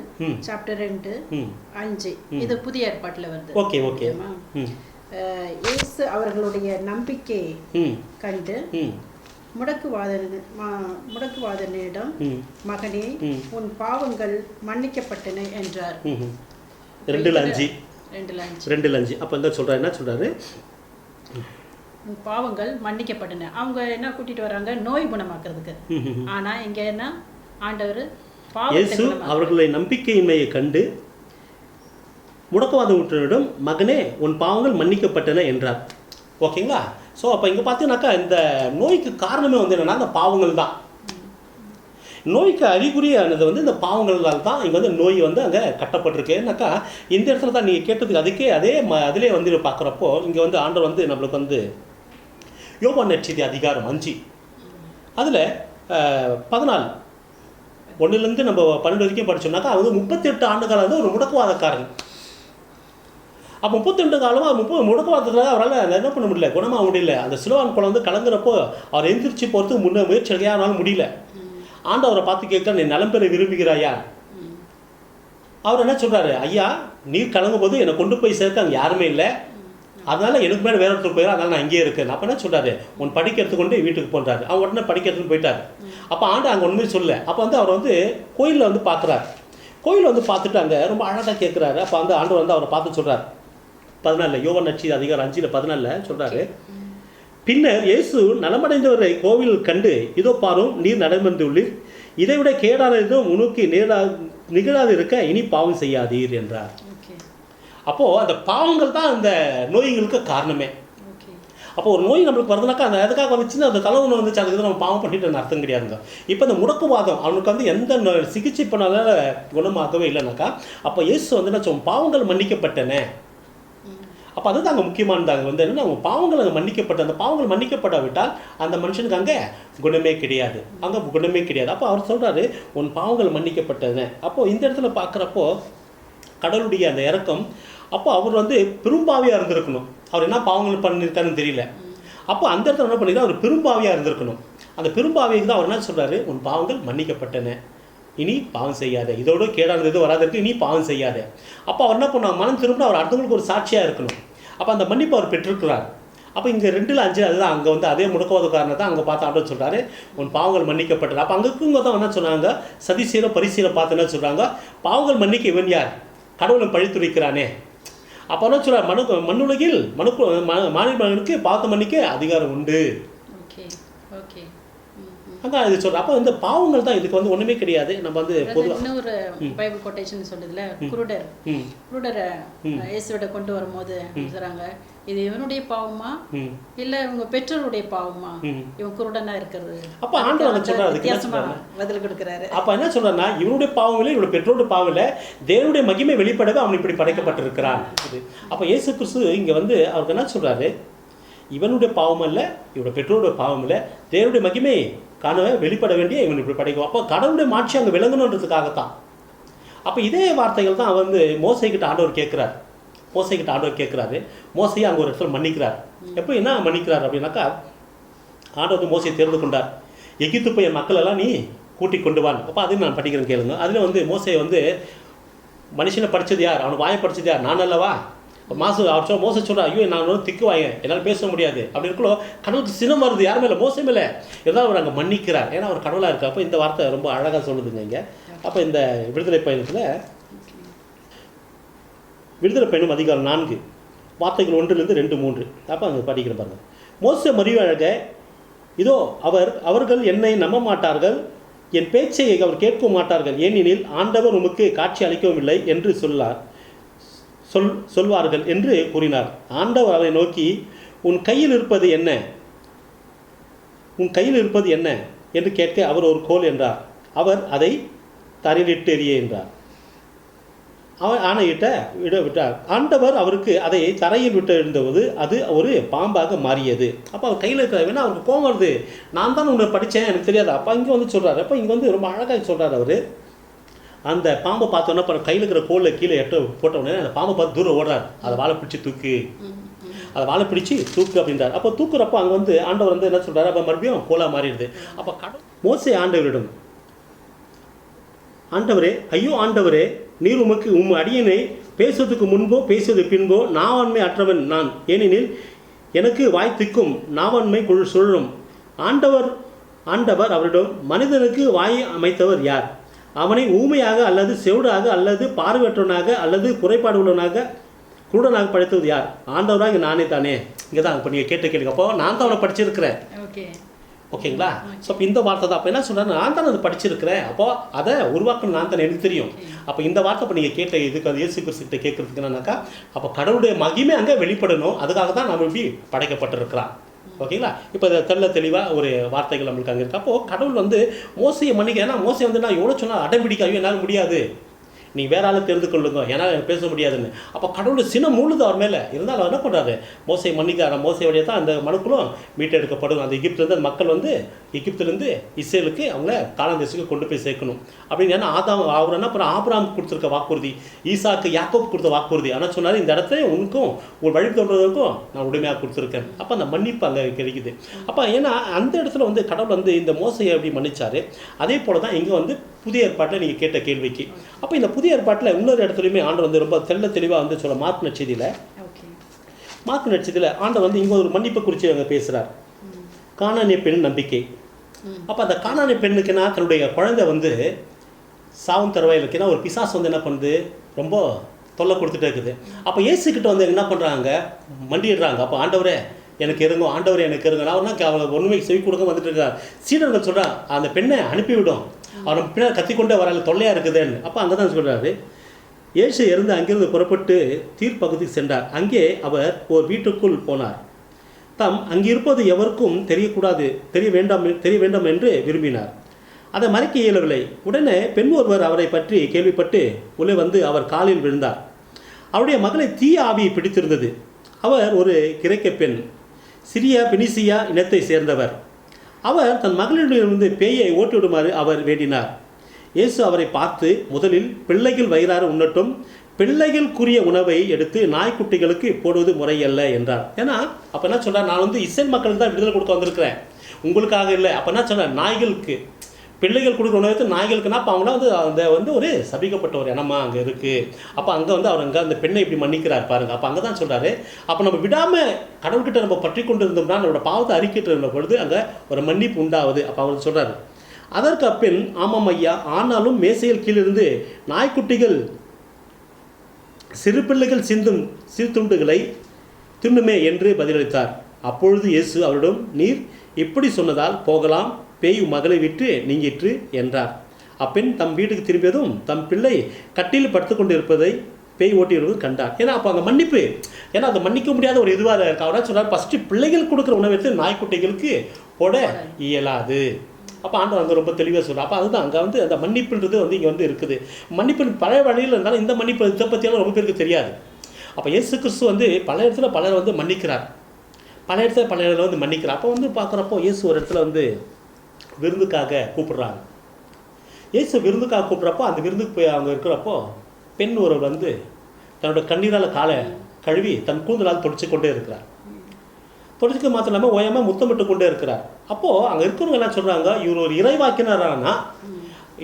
Speaker 2: சாப்டர் 2:5 இது புதிய ஏற்பாட்டில் வருது.
Speaker 1: ஓகே.
Speaker 2: இயேசு அவர்களுடைய நம்பிக்கை கண்டு முடக்குவாதனிடம், மகனே உன் பாவங்கள் மன்னிக்கப்பட்டன என்றார்.
Speaker 1: 2:5 அப்போ என்ன சொல்றாரு,
Speaker 2: பாவங்கள் மன்னிக்கப்பட்டன. அவங்க என்ன கூட்டிட்டு வராங்க, நோய் குணமாக்குறதுக்கு. ஆனா இங்க என்ன, ஆண்டவர்
Speaker 1: இயேசு அவர்களுடைய நம்பிக்கையின்மையை கண்டு முடக்குவாதனிடம், மகனே உன் பாவங்கள் மன்னிக்கப்பட்டன என்றார். ஓகேங்களா? ஸோ அப்போ இங்கே பார்த்தீங்கன்னாக்கா இந்த நோய்க்கு காரணமே வந்து என்னன்னா அந்த பாவங்கள் தான். நோய்க்கு அறிகுறியானது வந்து இந்த பாவங்களால் தான் இங்கே வந்து நோய் வந்து அங்கே கட்டப்பட்டிருக்கு. ஏன்னாக்கா இந்த இடத்துல தான் நீங்கள் கேட்டதுக்கு அதுக்கே அதிலே வந்து பார்க்குறப்போ இங்கே வந்து ஆண்டவர் வந்து நம்மளுக்கு வந்து யோவான் நற்செய்தி அதிகாரம் 5 அதில் 14 1லேருந்து நம்ம 12 வரைக்கும் படிச்சோம்னாக்கா அது வந்து 38 ஆண்டுகாலம் வந்து ஒரு முடக்குவாதக்காரன். அப்போ 32 காலமாக முடக்குவாதத்தில் அவரால் என்ன பண்ண முடியல, குணமாக முடியல. அந்த சிலுவான் குளம் வந்து கலங்குறப்போ அவர் எந்திரிச்சு போகிறதுக்கு முன்னே முயற்சி அவரால் முடியல. ஆண்டவரை பார்த்து கேட்க, நீ நலம் பெற விரும்புகிறாயா? அவர் என்ன சொல்கிறாரு, ஐயா நீர் கலங்கும் போது என்னை கொண்டு போய் சேர்க்க அங்கே யாருமே இல்லை, அதனால் எனக்கு மேலே வேற ஒருத்தர் போயிடும், அதனால் நான் இங்கேயே இருக்கேன். அப்போ என்ன சொல்கிறாரு, உன் படிக்க எடுத்துக்கொண்டு வீட்டுக்கு போன்றாரு. அவன் உடனே படிக்க எடுத்துன்னு போயிட்டார். அப்போ ஆண்டு அங்கே ஒன்றுமே சொல்ல. அப்போ வந்து அவர் வந்து கோயிலில் வந்து பார்க்குறாரு. கோயிலில் வந்து பார்த்துட்டு அங்கே ரொம்ப அழகாக கேட்குறாரு. அப்போ வந்து ஆண்டவர் வந்து அவரை பார்த்து சொல்கிறார் 14 யோவான் நற்செய்தி அதிகாரம் 5:14 சொல்கிறாரு, பின்னர் இயேசு நலமடைந்தவரை கோவில் கண்டு, இதோ பாரும் நீர் நடந்துள்ளீர், இதைவிட கேடானதும் உனக்கு நிகழாது இருக்க இனி பாவம் செய்யாதீர் என்றார். அப்போது அந்த பாவங்கள் தான் அந்த நோய்களுக்கு காரணமே. அப்போ ஒரு நோய் நம்மளுக்கு வருதுனாக்கா அந்த அதுக்காக வந்துச்சுன்னா அந்த தலைவனை வந்துச்சு, அதுக்கு நம்ம பாவம் பண்ணிட்டு அர்த்தம் கிடையாதுங்க. இப்போ இந்த முடக்குவாதம் அவனுக்கு வந்து எந்த சிகிச்சை பண்ணால குணமாகவே இல்லைனாக்கா, அப்போ இயேசு வந்து என்ன சொல்லும், பாவங்கள் மன்னிக்கப்பட்டன. அப்போ அதுதான் அங்கே முக்கியமானது. அங்கே வந்து என்னென்னா அவங்க பாவங்கள் அங்கே மன்னிக்கப்பட்ட, அந்த பாவங்கள் மன்னிக்கப்படாவிட்டால் அந்த மனுஷனுக்கு அங்கே குணமே கிடையாது, அங்கே குணமே கிடையாது. அப்போ அவர் சொல்கிறாரு, உன் பாவங்கள் மன்னிக்கப்பட்டன. அப்போது இந்த இடத்துல பார்க்குறப்போ கடவுளுடைய அந்த இறக்கம், அப்போ அவர் வந்து பெரும்பாவியாக இருந்திருக்கணும். அவர் என்ன பாவங்கள் பண்ணியிருக்காருன்னு தெரியல. அப்போ அந்த இடத்துல என்ன பண்ணியிருக்கா, அவர் பெரும்பாவியாக இருந்திருக்கணும். அந்த பெரும்பாவிக்கு தான் அவர் என்ன சொல்கிறாரு, உன் பாவங்கள் மன்னிக்கப்பட்டன, இனி பாவம் செய்யாத, இதோட கேடானது எதுவும் வராதற்கு இனி பாவம் செய்யாத. அப்போ அவர் என்ன பண்ணார், மனம் திரும்ப அவர் அடுத்தவங்களுக்கு ஒரு சாட்சியாக இருக்கணும். அப்போ அந்த மன்னிப்பு அவர் பெற்றிருக்கிறார். அப்போ இங்கே 2:5 அதுதான் அங்கே வந்து அதே முடக்கவாத காரணத்தை அங்கே பார்த்து ஆண்டவர் சொல்கிறாரு, உன் பாவங்கள் மன்னிக்கப்பட்டது. அப்போ அங்கேக்கும் தான் என்ன சொன்னாங்க, சதிசீரம் பரிசீலம் பார்த்து என்ன சொல்கிறாங்க, பாவங்கள் மன்னிக்க இவன் யார், கடவுளை பழித்துரைக்கிறானே. அப்போ என்ன சொல்கிறார், மண்ணுலகில் மாநிலங்களுக்கு பாவத்தை மன்னிக்க அதிகாரம் உண்டு. அதான் இது சொல்கிறேன். அப்போ வந்து பாவங்கள் தான் இதுக்கு வந்து ஒன்றுமே கிடையாது. நம்ம வந்து பொதுவாக
Speaker 2: இன்னொரு பைபிள் கொட்டேஷன் சொல்லுதுல, குருடரை இயேசுவிட கொண்டு வரும்போது சொல்கிறாங்க, இது இவனுடைய பாவமா இல்லை இவங்க பெற்றோருடைய பாவமா இவன் குருடனா இருக்கிறது.
Speaker 1: அப்போ ஆண்டவர் சொல்கிறார்,
Speaker 2: வித்தியாசமா பதில் கொடுக்குறாரு.
Speaker 1: அப்போ என்ன சொல்கிறேன்னா, இவனுடைய பாவம் இல்லை, இவனுடைய பெற்றோருடைய பாவம் இல்லை, தேவனுடைய மகிமை வெளிப்படவே அவன் இப்படி படைக்கப்பட்டிருக்கிறான். அப்போ இயேசு கிறிஸ்து இங்கே வந்து அவருக்கு என்ன சொல்கிறாரு, இவனுடைய பாவம் இல்லை, இவனுடைய பெற்றோருடைய பாவம் இல்லை, தேவனுடைய மகிமை காணவே வெளிப்பட வேண்டிய இவன் இப்படி படைக்கும். அப்போ கடவுளுடைய மாட்சி அங்கே விளங்கணுன்றதுக்காகத்தான். அப்போ இதே வார்த்தைகள் தான் வந்து மோசைக்கிட்ட ஆண்டவர் கேட்குறாரு. மோசையை அங்கே ஒரு இடத்துல மன்னிக்கிறார். எப்போ என்ன மன்னிக்கிறார் அப்படின்னாக்கா, ஆண்டவர் வந்து மோசையை தேர்ந்து கொண்டார், எகிப்து போய் மக்கள் எல்லாம் நீ கூட்டி கொண்டு வான். அப்போ அதையும் நான் படிக்கிறேன் கேளுங்க. அதில் வந்து மோசையை வந்து மனுஷனை படித்தது யார், அவனை வாயை படித்தது யார், நான் அல்லவா. அவர் மோசை சொல்கிறா, ஐயோ நான் வந்து திக்கு வாங்க, என்னால் பேச முடியாது அப்படி இருக்கோ. கடவுளுக்கு சினம் வருது யார் மேலே, மோசை மேலே. இருந்தாலும் அவர் அங்கே மன்னிக்கிறார், ஏன்னா அவர் கடவுளாக இருக்கு. அப்போ இந்த வார்த்தை ரொம்ப அழகாக சொல்லுதுங்க இங்கே. அப்போ இந்த விடுதலை பயணத்தில் விடுதலை பயணம் அதிகாரம் 4 வார்த்தைகள் 1-2-3. அப்போ அங்கே படிக்கிற பாருங்க. மோசை மறிவழக, இதோ அவர்கள் என்னை நம்ப மாட்டார்கள், என் பேச்சை அவர் கேட்க மாட்டார்கள், ஏனெனில் ஆண்டவர் உமக்கு காட்சி அளிக்கவும் இல்லை என்று சொல்வார்கள் என்று கூறினார். ஆண்டவர் அவரை நோக்கி, உன் கையில் இருப்பது என்ன என்று கேட்க அவர் ஒரு கோல் என்றார். அவர் அதை தரையிலிட்டு எறிய என்றார். அவர் ஆணையிட்ட விட்டார். ஆண்டவர் அவருக்கு அதை தரையில் விட்டு இருந்தபோது அது ஒரு பாம்பாக மாறியது. அப்போ அவர் கையில் இருக்கிற வேணா அவருக்கு கோவம் வருது, நான் தான் உன்னை படித்தேன் எனக்கு தெரியாது. அப்போ இங்கே வந்து சொல்கிறார். அப்போ இங்கே வந்து ரொம்ப அழகாக சொல்கிறார் அவர். அந்த பாம்பை பார்த்தோன்னா அப்புறம் கையில் இருக்கிற கோலில் கீழே போட்ட உடனே அந்த பாம்பை பார்த்து தூரம் ஓடுறார், அதை வாழை பிடிச்சி தூக்கு அப்படின்றார். அப்போ தூக்குறப்போ அங்கே வந்து ஆண்டவர் வந்து என்ன சொல்கிறார், அப்போ மறுபடியும் கோலாக மாறிடுது. அப்போ மோசே ஆண்டவரிடம், ஆண்டவரே, ஐயோ ஆண்டவரே, நீர் உமக்கு அடியனை பேசுவதற்கு முன்போ பேசுவதற்கு பின்போ நாவன்மை அற்றவன் நான், ஏனெனில் எனக்கு வாய் திக்கும் நாவன்மை சுழலும். ஆண்டவர் அவரிடம், மனிதனுக்கு வாய் அமைத்தவர் யார், அவனை ஊமையாக அல்லது செவிடாக அல்லது பார்வையற்றவனாக அல்லது குறைபாடு உள்ளவனாக குருடனாக படைத்தது யார், ஆண்டவராக நானே தானே. இங்கே தான் இப்போ நீங்கள் கேள்வி. அப்போ நான் தான் அவனை படிச்சிருக்கிறேன். ஓகேங்களா. ஸோ அப்போ இந்த வார்த்தை தான். அப்போ என்ன சொல்கிறேன், நான் தானே அதை படிச்சிருக்கிறேன், அப்போது அதை உருவாக்கணும் நான் தானே, எனக்கு தெரியும். அப்போ இந்த வார்த்தை இப்போ நீங்கள் கேட்ட இதுக்கு அது இயேசு கிறிஸ்துக்கிட்ட கேட்குறதுக்கு என்னன்னாக்கா, அப்போ கடவுளுடைய மகிமை அங்கே வெளிப்படணும், அதுக்காக தான் நம்ம இப்படி படைக்கப்பட்டிருக்கிறான். ஓகேங்களா. இப்போ தெளிவாக ஒரு வார்த்தைகள் நம்மளுக்கு அங்கே இருக்குது. அப்போது கடவுள் வந்து மோசையை மன்னிக்க, ஏன்னா மோசை வந்து நான் எவ்வளோ சொன்னால் அடம்பிடிக்க, என்னால் முடியாது, நீ வேற ஆளை தெரிந்து கொள்ளுங்க, ஏன்னா பேச முடியாதுன்னு. அப்போ கடவுளுடைய சினம் மூழுது அவர் மேலே. இருந்தாலும் அவர் என்ன பண்ணுறாரு, மோசை மன்னிக்கிறார். மோசை வழியாக தான் அந்த மனுக்களும் மீட்டெடுக்கப்படும். அந்த எகிப்துலேருந்து அந்த மக்கள் வந்து எகிப்துலேருந்து இஸ்ரேலுக்கு அவங்கள கானான் தேசத்துக்கு கொண்டு போய் சேர்க்கணும் அப்படின்னு. ஏன்னா அவர் என்ன அப்புறம் ஆபிரகாமுக்கு கொடுத்துருக்க வாக்குறுதி, ஈசாக்கு யாக்கோபுக்கு கொடுத்த வாக்குறுதி. ஆனால் சொன்னார், இந்த இடத்த உனக்கும் ஒரு வழி தோன்றதுக்கும் நான் உடமையாக கொடுத்துருக்கேன். அப்போ அந்த மன்னிப்பு அங்கே கிடைக்குது. அப்போ ஏன்னா அந்த இடத்துல வந்து கடவுள் வந்து இந்த மோசையை எப்படி மன்னிச்சாரு, அதே போல தான் இங்கே வந்து புதிய ஏற்பாட்டில் நீங்கள் கேட்ட கேள்விக்கு. அப்போ இந்த புதிய ஏற்பாட்டில் இன்னொரு இடத்துலையுமே ஆண்டு வந்து ரொம்ப தெளிவாக வந்து சொல்ல மார்க் நட்சத்தியில் ஆண்டு வந்து இங்கே ஒரு மன்னிப்பை குறித்து அங்கே பேசுகிறார். கானானிய பெண் நம்பிக்கை. அப்போ அந்த கானானிய பெண்ணுக்குன்னா தன்னுடைய குழந்தை வந்து சாவும் தருவாயில் இருக்குன்னா ஒரு பிசாசு வந்து என்ன பண்ணுது, ரொம்ப தொல்லை கொடுத்துட்டே இருக்குது. அப்போ இயேசுக்கிட்ட வந்து என்ன பண்ணுறாங்க, மண்டிடுறாங்க. அப்போ ஆண்டவரே எனக்கு இருங்க, ஆண்டவரே எனக்கு இருங்க. நான் ஒன்றா அவளுக்கு ஒன்றுமே செவி கொடுக்க வந்துட்டு இருக்கார். சீடர்கள் சொல்கிறான், அந்த பெண்ணை அனுப்பிவிடும், அவன் பின்னர் கத்திக்கொண்டே வரல, தொல்லையாக இருக்குதுன்னு. அப்போ அங்கே தான் சொல்கிறாரு, இயேசு இருந்து அங்கிருந்து புறப்பட்டு தீர்ப்பகுதிக்கு சென்றார். அங்கே அவர் ஒரு வீட்டுக்குள் போனார். அங்கிருப்பது எவருக்கும் தெரிய வேண்டாம் என்று விரும்பினார். அதை மறைக்க இயலவில்லை. உடனே பெண் ஒருவர் அவரை பற்றி கேள்விப்பட்டு உள்ளே வந்து அவர் காலில் விழுந்தார். அவருடைய மகளை தீய ஆவி பிடித்திருந்தது. அவர் ஒரு கிரேக்க பெண், சிரியா பெனிசியா இனத்தை சேர்ந்தவர். அவர் தன் மகளிடமிருந்து பேயை ஓட்டிவிடுமாறு அவர் வேண்டினார். இயேசு அவரை பார்த்து, முதலில் பிள்ளைகள் வயிறார உண்ணட்டும், பிள்ளைகளுக்குரிய உணவை எடுத்து நாய்க்குட்டிகளுக்கு போடுவது முறையல்ல என்றார். ஏன்னா அப்போ என்ன சொல்கிறார், நான் வந்து இஸ்ரேல் மக்களுக்கு தான் விடுதலை கொடுக்க வந்திருக்கிறேன், உங்களுக்காக இல்லை. அப்போ என்ன சொல்கிறேன், நாய்களுக்கு பிள்ளைகள் கொடுக்குற உணவத்தை நாய்களுக்குன்னா அப்போ அவங்களாம் வந்து அந்த வந்து ஒரு சபிக்கப்பட்ட ஒரு இனமா அங்கே இருக்குது. அப்போ அங்கே வந்து அவர் அங்கே அந்த பெண்ணை இப்படி மன்னிக்கிறார் பாருங்கள். அப்போ அங்கே தான் சொல்கிறாரு, அப்போ நம்ம விடாமல் கடவுள்கிட்ட நம்ம பற்றி கொண்டு இருந்தோம்னா நம்மளோட பாவத்தை அறிக்கிட்டு இருந்த பொழுது அங்கே ஒரு மன்னிப்பு உண்டாகுது. அப்போ அவர் சொல்கிறாரு, அதற்கு அப்பெண், ஆமாம் ஐயா, ஆனாலும் மேசையில் கீழிருந்து நாய்க்குட்டிகள் சிறு பிள்ளைகள் சிந்தும் சிறுதுண்டுகளை தின்னுமே என்று பதிலளித்தார். அப்பொழுது இயேசு அவரிடம், நீர் இப்படி சொன்னதால் போகலாம், பேய் மகளை விட்டு நீங்கிற்று என்றார். அப்பெண் தம் வீட்டுக்கு திரும்பியதும் தம் பிள்ளை கட்டில் படுத்து கொண்டு இருப்பதை பேய் ஓட்டி வருவது கண்டார். ஏன்னா அப்போ அங்கே மன்னிப்பு, ஏன்னா அதை மன்னிக்க முடியாத ஒரு இதுவாக இருக்கு. அவராக சொன்னார், ஃபஸ்ட்டு பிள்ளைகள் கொடுக்குற உணவை எடுத்து நாய்க்குட்டிகளுக்கு போட இயலாது. அப்போ ஆண்டவர் அங்கே ரொம்ப தெளிவாக சொல்கிறார். அப்போ அதுதான் அங்கே வந்து அந்த மன்னிப்புன்றது வந்து இங்கே வந்து இருக்குது. மன்னிப்பு பழைய வழியில் இருந்தாலும் இந்த மன்னிப்பு இதை பற்றியெல்லாம் ரொம்ப பேருக்கு தெரியாது. அப்போ இயேசு கிறிஸ்து வந்து பல இடத்துல பலர் வந்து மன்னிக்கிறார், பல இடத்துல பல இடத்துல வந்து மன்னிக்கிறார். அப்போ வந்து பார்க்குறப்போ இயேசு ஒரு இடத்துல வந்து விருந்துக்காக கூப்பிடுறாங்க. இயேசு விருந்துக்காக கூப்பிட்றப்போ அந்த விருந்துக்கு போய் அவங்க இருக்கிறப்போ பெண் ஒருவர் வந்து தன்னோட கண்ணீரால் காலை கழுவி தன் கூந்தலால் தொடச்சி கொண்டே இருக்கிறார். தொடச்சிக்க மாத்திரம் இல்லாமல் ஓயாமல் முத்தமிட்டு கொண்டே இருக்கிறார். அப்போது அங்கே இருக்கிறவங்க எல்லாம் சொல்கிறாங்க, இவர் ஒரு இறைவாக்கினாரானா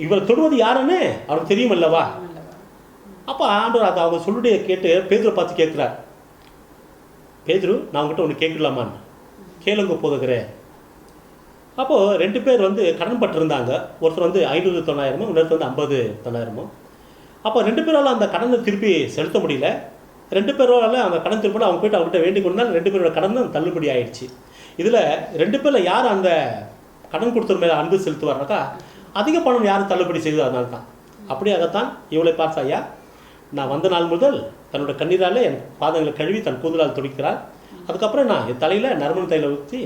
Speaker 1: இவர் தொடுவது யாருன்னு அவருக்கு தெரியும் அல்லவா. அப்போ ஆண்டவர் அதை அவங்க சொல்லுடைய கேட்டு பேதுரை பார்த்து கேட்குறார், பேதுரு, நான் உங்ககிட்ட ஒன்று கேட்கலாமான்னு. கேளுங்க போதுகிறேன். அப்போது 2 பேர் வந்து கடன் பட்டிருந்தாங்க. ஒருத்தர் வந்து 500,000 இன்னொருத்தர் வந்து 50,000. அப்போ 2 பேரால் அந்த கடனை திருப்பி செலுத்த முடியல. 2 பேரால் அந்த கடன் திருப்பி அவங்க போய்ட்டு அவங்ககிட்ட வேண்டிக் கொண்டால் 2 பேரோட கடன் தள்ளுபடி ஆயிடுச்சு. இதில் 2 பேரில் யார் அந்த கடன் கொடுத்தவர் மேலே அன்பு செலுத்துவார்னாக்கா அதிக பணம் யார் தள்ளுபடி செய்தோ அதனால தான். அப்படியாகத்தான் இவளை பார்த்தா, ஐயா, நான் வந்த நாள் முதல் தன்னோட கண்ணீரால் என் பாதங்களை கழுவி தன் கூந்தலால் துடிக்கிறார். அதுக்கப்புறம் நான் என் தலையில் நறுமண தைல ஊற்றி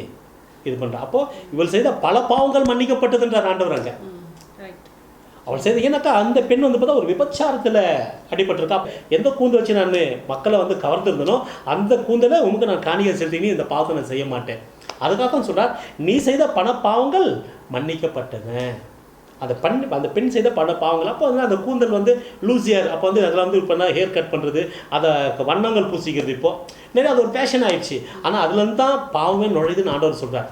Speaker 1: இது பண்ணுறேன். அப்போது இவள் செய்த பல பாவங்கள் மன்னிக்கப்பட்டதுன்றார் ஆண்டவர் அங்கே. அவள் செய்த, ஏன்னாக்கா அந்த பெண் வந்து பார்த்தா ஒரு விபச்சாரத்தில் அடிபட்டிருக்கா. எந்த கூந்தல் வச்சு நான் மக்களை வந்து கவர்ந்துருந்தனோ அந்த கூந்தலை உமக்கு நான் காணிக்கை செலுத்தினி இந்த பாவத்தை நான் செய்ய மாட்டேன். அதுக்காக தான் சொல்கிறார், நீ செய்த பண பாவங்கள் மன்னிக்கப்பட்டன. அந்த பெண் செய்த பல பாவங்கள். அப்போ வந்து அந்த கூந்தல் வந்து லூசியர், அப்போ வந்து அதில் வந்து இப்போ ஹேர் கட் பண்ணுறது, அதை வண்ணங்கள் பூசிக்கிறது, இப்போது நிறைய அது ஒரு ஃபேஷன் ஆயிடுச்சு. ஆனால் அதுலேருந்து தான் பாவமே நுழையுதுன்னு ஆண்டவர் சொல்கிறார்.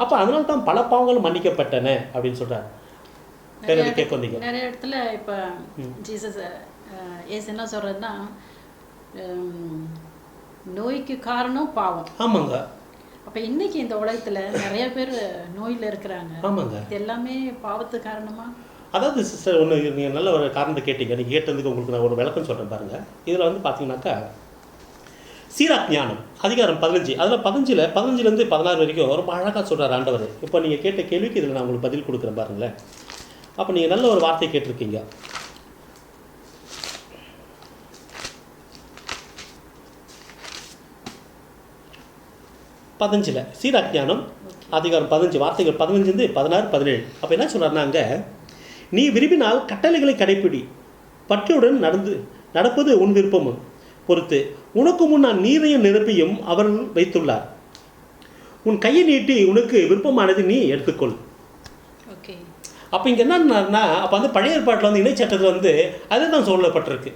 Speaker 1: அப்போ அதனால தான் பல பாவங்கள் மன்னிக்கப்பட்டன அப்படின்னு சொல்கிறார். கேட்க வந்தீங்க
Speaker 2: நிறைய இடத்துல இப்போ ஜீசஸ் ஏசு என்ன சொல்கிறதுன்னா, நோய்க்கு காரணம் பாவம்.
Speaker 1: ஆமாங்க.
Speaker 2: அப்போ இன்னைக்கு இந்த உலகத்தில் நிறைய பேர் நோயில் இருக்கிறாங்க.
Speaker 1: ஆமாங்க.
Speaker 2: இது எல்லாமே பாவத்து காரணமா?
Speaker 1: அதாவது சிஸ்டர், ஒன்று நீங்கள் நல்ல ஒரு காரணத்தை கேட்டீங்க. நீங்கள் கேட்டதுக்கு உங்களுக்கு நான் ஒரு விளக்கம் சொல்கிறேன் பாருங்கள். இதில் வந்து பார்த்தீங்கன்னாக்கா சீராக் ஞானம் அதிகாரம் 15, அதில் 15லேருந்து 16 வரைக்கும் ரொம்ப அழகாக சொல்கிறார் ஆண்டவர். இப்போ நீங்கள் கேட்ட கேள்விக்கு இதில் நான் உங்களுக்கு பதில் கொடுக்குறேன் பாருங்களேன். அப்போ நீங்கள் நல்ல ஒரு வார்த்தை கேட்டிருக்கீங்க. சீராக் ஞானம் அதிகாரம் 15 வார்த்தைகள் 15 16 17. அப்போ என்ன சொல்கிறாருன்னா, நீ விரும்பினால் கட்டளைகளை கடைப்பிடி, பற்றுடன் நடப்பது உன் விருப்பம் பொறுத்து, உனக்கு முன் நான் நீரையும் நிரப்பியும் அவர் வைத்துள்ளார். உன் கையை நீட்டி உனக்கு விருப்பமானது நீ எடுத்துக்கொள். அப்போ இங்கே என்னன்னா, அப்போ வந்து பழைய ஏற்பாட்டில் வந்து இணைச்சட்டத்தில் வந்து அதே தான் சொல்லப்பட்டிருக்கு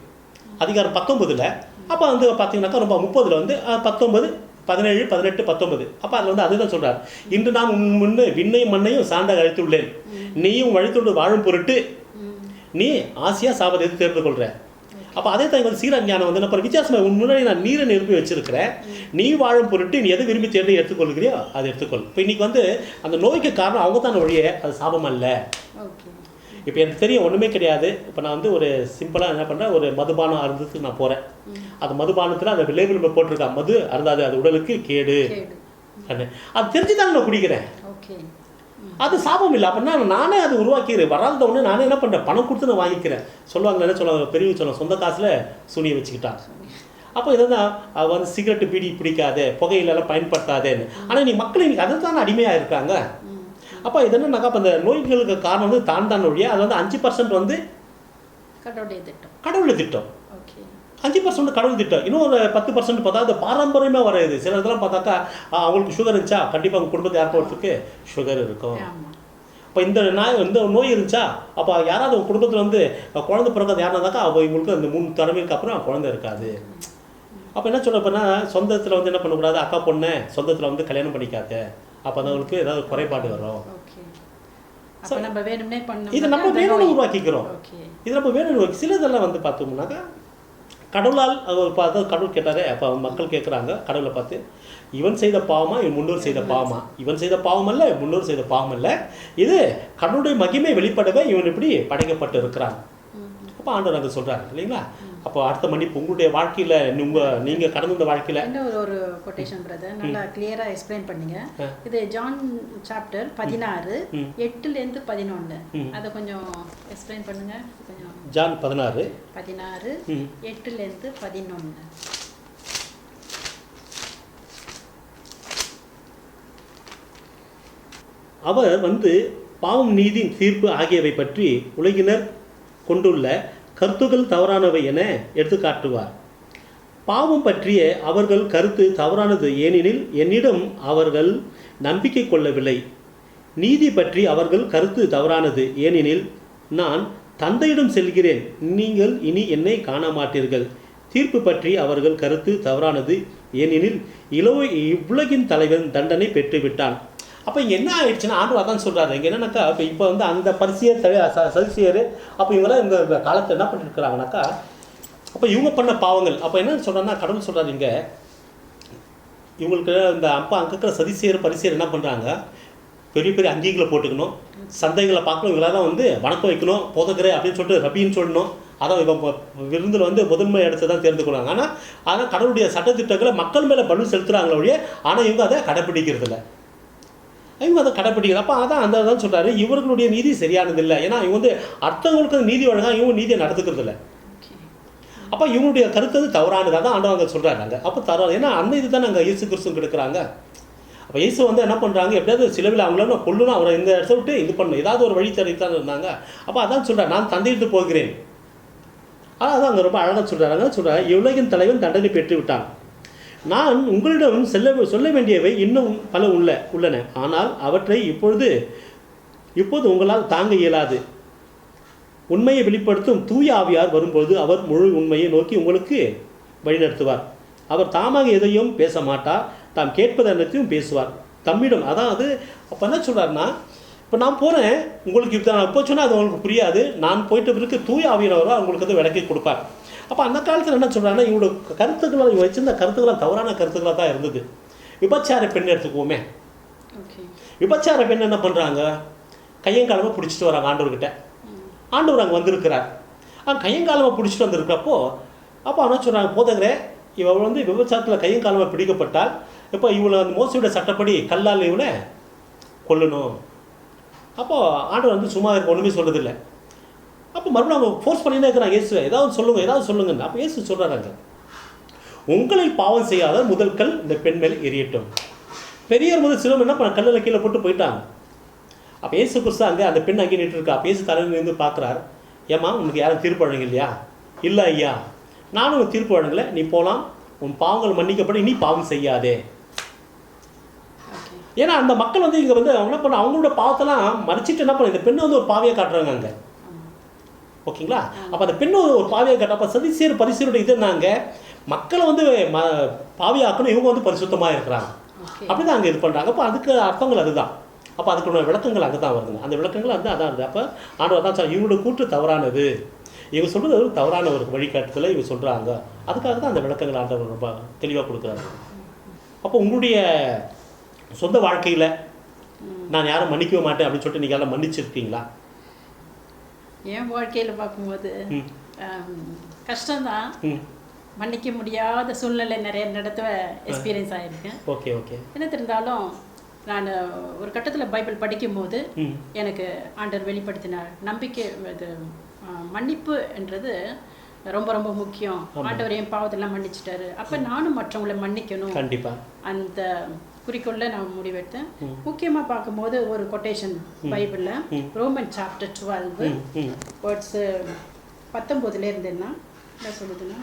Speaker 1: அதிகாரம் 19. அப்போ வந்து பார்த்தீங்கன்னாக்கா ரொம்ப 30 வந்து 19 17 18 19. அப்போ அதில் வந்து அதுதான் சொல்கிறார், இன்று நான் உன் முன்னே விண்ணையும் மண்ணையும் சார்ந்தாக அழைத்துள்ளேன், நீயும் வழித்தோடு வாழும் பொருட்டு நீ ஆசையாக சாபத்தை எது தேர்ந்து கொள்கிற. அப்போ அதே தான் வந்து சீராக் ஞானம் வந்து அப்புறம் வித்தியாசமாக உன் முன்னாடி நான் நீரை நிரப்பி வச்சிருக்கிறேன், நீ வாழும் பொருட்டு நீ எதை விரும்பி தேர்ந்து எடுத்துக்கொள்கிறியோ அதை எடுத்துக்கொள். இப்போ இன்றைக்கி வந்து அந்த நோய்க்கு காரணம் அவங்க தான் ஒழிய அது சாபம் அல்ல. இப்போ எனக்கு தெரியும் ஒன்றுமே கிடையாது. இப்போ நான் வந்து ஒரு சிம்பிளாக என்ன பண்ணுறேன், ஒரு மதுபானம் அருந்ததுக்கு நான் போகிறேன். அது மதுபானத்தில் அந்த லேபிள் போட்டிருக்கேன், மது அருந்தாது, அது உடலுக்கு கேடு. அது தெரிஞ்சு தான் நான் குடிக்கிறேன், அது சாபம் இல்லை. அப்படின்னா நானே அது உருவாக்கிறேன். வராத ஒன்று நானே என்ன பண்ணுறேன், பணம் கொடுத்து நான் வாங்கிக்கிறேன். சொல்லுவாங்க, என்ன சொல்லுவாங்க, பெரியவங்க சொல்லுவாங்க, சொந்த காசில் சூனியை வச்சுக்கிட்டான். அப்போ இதுதான் அது வந்து சிகரெட்டு பீடி பிடிக்காதே, புகையிலெல்லாம் பயன்படுத்தாதேன்னு. ஆனால் நீ மக்கள் இன்னைக்கு அதை தானே அடிமையாக இருக்காங்க. அப்போ இது என்னன்னாக்கா, இப்போ இந்த நோய்களுக்கு காரணம் வந்து தான் ஒழிய அது வந்து 5% வந்து கடவுளுடைய திட்டம். 5% கடவுள் திட்டம். இன்னும் ஒரு 10% பார்த்தா அது பாரம்பரியமாக வரையுது. சில இதெல்லாம் பார்த்தாக்கா அவங்களுக்கு சுகர் இருந்துச்சா கண்டிப்பாக அவங்க குடும்பத்தை யாருக்கொருத்துக்கு சுகர் இருக்கும். இப்போ இந்த நோய் இருந்துச்சா அப்போ யாராவது உங்கள் குடும்பத்தில் வந்து குழந்தை பிறக்காது யாருனாக்கா அப்போ இவங்களுக்கு அந்த 3 தலைமைக்கு அப்புறம் குழந்தை இருக்காது. அப்போ என்ன சொல்ல போனா, சொந்தத்தில் வந்து என்ன பண்ணக்கூடாது, அக்கா பொண்ணு சொந்தத்தில் வந்து கல்யாணம் பண்ணிக்காத, அப்போ தான் அவங்களுக்கு ஏதாவது குறைபாடு வரும்.
Speaker 2: அப்ப நம்ம வேணும்னே
Speaker 1: இதை நம்ம வேணும்னு உருவாக்கிக்கிறோம். இது நம்ம வேணும். சிலதெல்லாம் வந்து பார்த்தோம்னாக்கா கடவுளால் அவர் பார்த்து கடவுள் கேட்டாரே, அப்போ மக்கள் கேட்குறாங்க கடவுளை பார்த்து, இவன் செய்த பாவமா இவன் முன்னோர் செய்த பாவமா? இவன் செய்த பாவம் அல்ல, முன்னோர் செய்த பாவம் அல்ல, இது கடவுளுடைய மகிமை வெளிப்படவே இவன் இப்படி படைக்கப்பட்டு இருக்கிறான். அப்போ ஆண்டவர் அங்கே சொல்கிறாரு இல்லைங்களா. அப்போ அடுத்த மன்னிப்பு உங்களுடைய வாழ்க்கையில் நீங்கள் கடந்த இந்த வாழ்க்கையில்
Speaker 2: இன்னும் ஒரு கொட்டேஷன் பிரதர் நல்லா கிளியராக எக்ஸ்பிளைன் பண்ணீங்க. இது ஜான் சாப்டர் 16 8லேருந்து 11 அதை கொஞ்சம் எக்ஸ்பிளைன் பண்ணுங்க. கொஞ்சம்
Speaker 1: ஜான் 16
Speaker 2: 8லேருந்து 11.
Speaker 1: அவர் வந்து பாவம், நீதி, தீர்ப்பு ஆகியவை பற்றி உலகினர் கொண்டுள்ள கருத்துக்கள் தவறானவை என எடுத்துக்காட்டுவார். பாவம் பற்றிய அவர்கள் கருத்து தவறானது, ஏனெனில் என்னிடம் அவர்கள் நம்பிக்கை கொள்ளவில்லை. நீதி பற்றி அவர்கள் கருத்து தவறானது, ஏனெனில் நான் தந்தையிடம் செல்கிறேன், நீங்கள் இனி என்னை காண மாட்டீர்கள். தீர்ப்பு பற்றி அவர்கள் கருத்து தவறானது, ஏனெனில் இவ்வுலகின் தலைவன் தண்டனை பெற்றுவிட்டான். அப்போ இங்கே என்ன ஆயிடுச்சுன்னா ஆண்டவர் அதான் சொல்கிறாரு. இங்கே என்னன்னாக்கா இப்போ வந்து அந்த பரிசியர் சதிசியர் அப்போ இவங்களாம் இந்த காலத்தில் என்ன பண்ணிருக்கிறாங்கனாக்கா, அப்போ இவங்க பண்ண பாவங்கள். அப்போ என்ன சொல்கிறாங்கன்னா கடவுள் சொல்கிறாரு இங்கே இவங்களுக்கு இந்த அப்பா அங்கே இருக்கிற சதிசியர் பரிசியர் என்ன பண்ணுறாங்க, பெரிய பெரிய அங்கீகளை போட்டுக்கணும், சந்தைகளை பார்க்கணும், இவங்களாம் வந்து வணக்கம் வைக்கணும், போதகரே அப்படின்னு சொல்லிட்டு ரபின்னு சொல்லணும். அதான் இவங்க விருந்தில் வந்து முதன்மை இடத்த தான் தேர்ந்து கொள்வாங்க. ஆனால் கடவுளுடைய சட்டத்திட்டங்களை மக்கள் மேலே பலு செலுத்துகிறாங்களே ஒழிய, ஆனால் இவங்க அதை கடைப்பிடிக்கிறதில்ல. இவங்க அதை கடைப்பிடிக்கிறது. அப்போ அதான் சொல்கிறாரு, இவர்களுடைய நீதி சரியானதில்லை. ஏன்னா இவங்க வந்து அடுத்தவங்களுக்கு நீதி வழங்க இவங்க நீதியை நடத்துக்கிறது இல்லை. அப்போ இவங்களுடைய கருத்து அது தவறானது. அதான் ஆண்டவங்க சொல்கிறாங்க. அப்போ தவறானது. ஏன்னா அந்த இது தான் நாங்கள் இயேசு கிறிஸ்து கெடுக்கிறாங்க. அப்போ இயேசு வந்து என்ன பண்ணுறாங்க, எப்படியாவது சிலவில் அவங்களால கொள்ளணும், அவரை இந்த இடத்த விட்டு இது பண்ணணும், ஏதாவது ஒரு வழி தரத்தான் இருந்தாங்க. அப்போ அதான் சொல்கிறார், நான் தந்தையிட்டு போகிறேன். அதான் அங்கே ரொம்ப அழகாக சொல்கிறார். இவ்வுலகின் தலைவன் தண்டனை பெற்று விட்டான். நான் உங்களிடம் சொல்ல வேண்டியவை இன்னும் பல உள்ளன, ஆனால் அவற்றை இப்போது உங்களால் தாங்க இயலாது. உண்மையை வெளிப்படுத்தும் தூய ஆவியார் வரும்போது அவர் முழு உண்மையை நோக்கி உங்களுக்கு வழிநடத்துவார். அவர் தாமாக எதையும் பேச மாட்டார், தாம் கேட்பது அனைத்தையும் பேசுவார் தம்மிடம். அதாவது அப்போ என்ன சொல்கிறாருன்னா, இப்போ நான் போகிறேன், உங்களுக்கு இப்போ நான் இப்போ சொன்னால் அது உங்களுக்கு புரியாது, நான் போயிட்டு பிறகு தூய ஆவியானவராக உங்களுக்கு வந்து விளக்கி கொடுப்பார். அப்போ அந்த காலத்தில் என்ன சொல்கிறாங்கன்னா, இவங்களோட கருத்துக்களை இவங்க வச்சிருந்த கருத்துக்களாக தவறான கருத்துக்களாக தான் இருந்தது. விபச்சார பெண் எடுத்துக்குவோமே, விபச்சார பெண் என்ன பண்ணுறாங்க, கையங்காலமாக பிடிச்சிட்டு வராங்க ஆண்டவர்கிட்ட. ஆண்டவர் அங்கே வந்திருக்கிறார். கையங்காலமாக பிடிச்சிட்டு வந்திருக்கிறப்போ அப்போ என்ன சொல்கிறாங்க, போதகரே இவள் வந்து விபச்சாரத்தில் கையங்காலமாக பிடிக்கப்பட்டால் இப்போ இவளை அந்த மோசையோட சட்டப்படி கல்லால் இவனை கொல்லணும். அப்போது ஆண்டவர் வந்து சும்மா இருக்க ஒன்றுமே சொல்கிறதில்லை. அப்போ மறுபடியும் அவங்க ஃபோர்ஸ் பண்ணினே இருக்கிறாங்க, இயேசு ஏதாவது சொல்லுங்கன்னு. அப்போ இயேசு சொல்கிறாங்க, உங்களில் பாவம் செய்யாத முதல் கல் இந்த பெண் மேல் எரியட்டும். பெரியவர் முதல் சிலவங்க என்ன பண்ண கல்லில் கீழே போட்டு போயிட்டாங்க. அப்போ இயேசு கிறிஸ்து அங்கே அந்த பெண் அங்கே நின்று இருக்கா. அப்போ இயேசு தலையில் இருந்து பார்க்குறாரு, ஏம்மா உனக்கு யாரும் தீர்ப்பு வழங்க இல்லையா? இல்லை ஐயா, நானும் உனக்கு தீர்ப்பு வழங்கலை, நீ போகலாம், உன் பாவங்கள் மன்னிக்கப்பட நீ பாவம் செய்யாதே. ஏன்னா அந்த மக்கள் வந்து இங்கே வந்து அவங்க என்ன பண்ண, அவங்களோட பாவத்தெல்லாம் மறைச்சிட்டு என்ன பண்ண, இந்த பெண்ணை வந்து ஒரு பாவியை காட்டுறாங்க அங்கே. ஓகேங்களா? அப்போ அந்த பெண்ணு ஒரு பாவியை காட்டுற. அப்போ சதிசியர் பரிசியருடைய இது நாங்க மக்களை வந்து பாவியாக்கணும், இவங்க வந்து பரிசுத்தமாக இருக்கிறாங்க, அப்படி தான் அங்கே இது பண்ணுறாங்க. அப்போ அதுக்கு அர்த்தங்கள் அதுதான். அப்போ அதுக்குள்ள விளக்கங்கள் அங்கே தான் வருதுங்க. அந்த விளக்கங்கள் வந்து அதான் இருக்குது. அப்போ ஆண்டவர் தான் சார் இவங்களோட கூற்று தவறானது, இவங்க சொல்கிறது தவறான ஒரு வழிகாட்டுதலை இவங்க சொல்கிறாங்க. அதுக்காக தான் அந்த விளக்கங்கள் ஆண்டவர் ரொம்ப தெளிவாக கொடுக்குறாங்க. அப்போ உங்களுடைய சொந்த வாழ்க்கையில் நான் யாரும் மன்னிக்கவே மாட்டேன் அப்படின்னு சொல்லிட்டு நீங்கள் எல்லாம் மன்னிச்சிருக்கீங்களா?
Speaker 2: என் வாழ்க்கையில் பார்க்கும்போது கஷ்டம்தான், மன்னிக்க முடியாத சூழ்நிலை நிறைய நடத்த எக்ஸ்பீரியன்ஸ் ஆகிருக்கேன்.
Speaker 1: Okay okay.
Speaker 2: என்ன தெரிந்தாலும் நான் ஒரு கட்டத்தில் பைபிள் படிக்கும்போது எனக்கு ஆண்டவர் வெளிப்படுத்தினார், நம்பிக்கை இது மன்னிப்பு என்றது ரொம்ப ரொம்ப முக்கியம். ஆண்டவர் என் பாவத்தெல்லாம் மன்னிச்சிட்டாரு, அப்போ நானும் மற்றவங்களை மன்னிக்கணும். கண்டிப்பாக அந்த குறிக்கோள்ல நான் முடிவெடுத்தேன். முக்கியமாக பார்க்கும்போது ஒரு கொட்டேஷன் பைபிளில் ரோமன் சாப்டர் 12 வேர்ட்ஸ் 19 இருந்தேன்னா என்ன சொல்லுதுன்னா,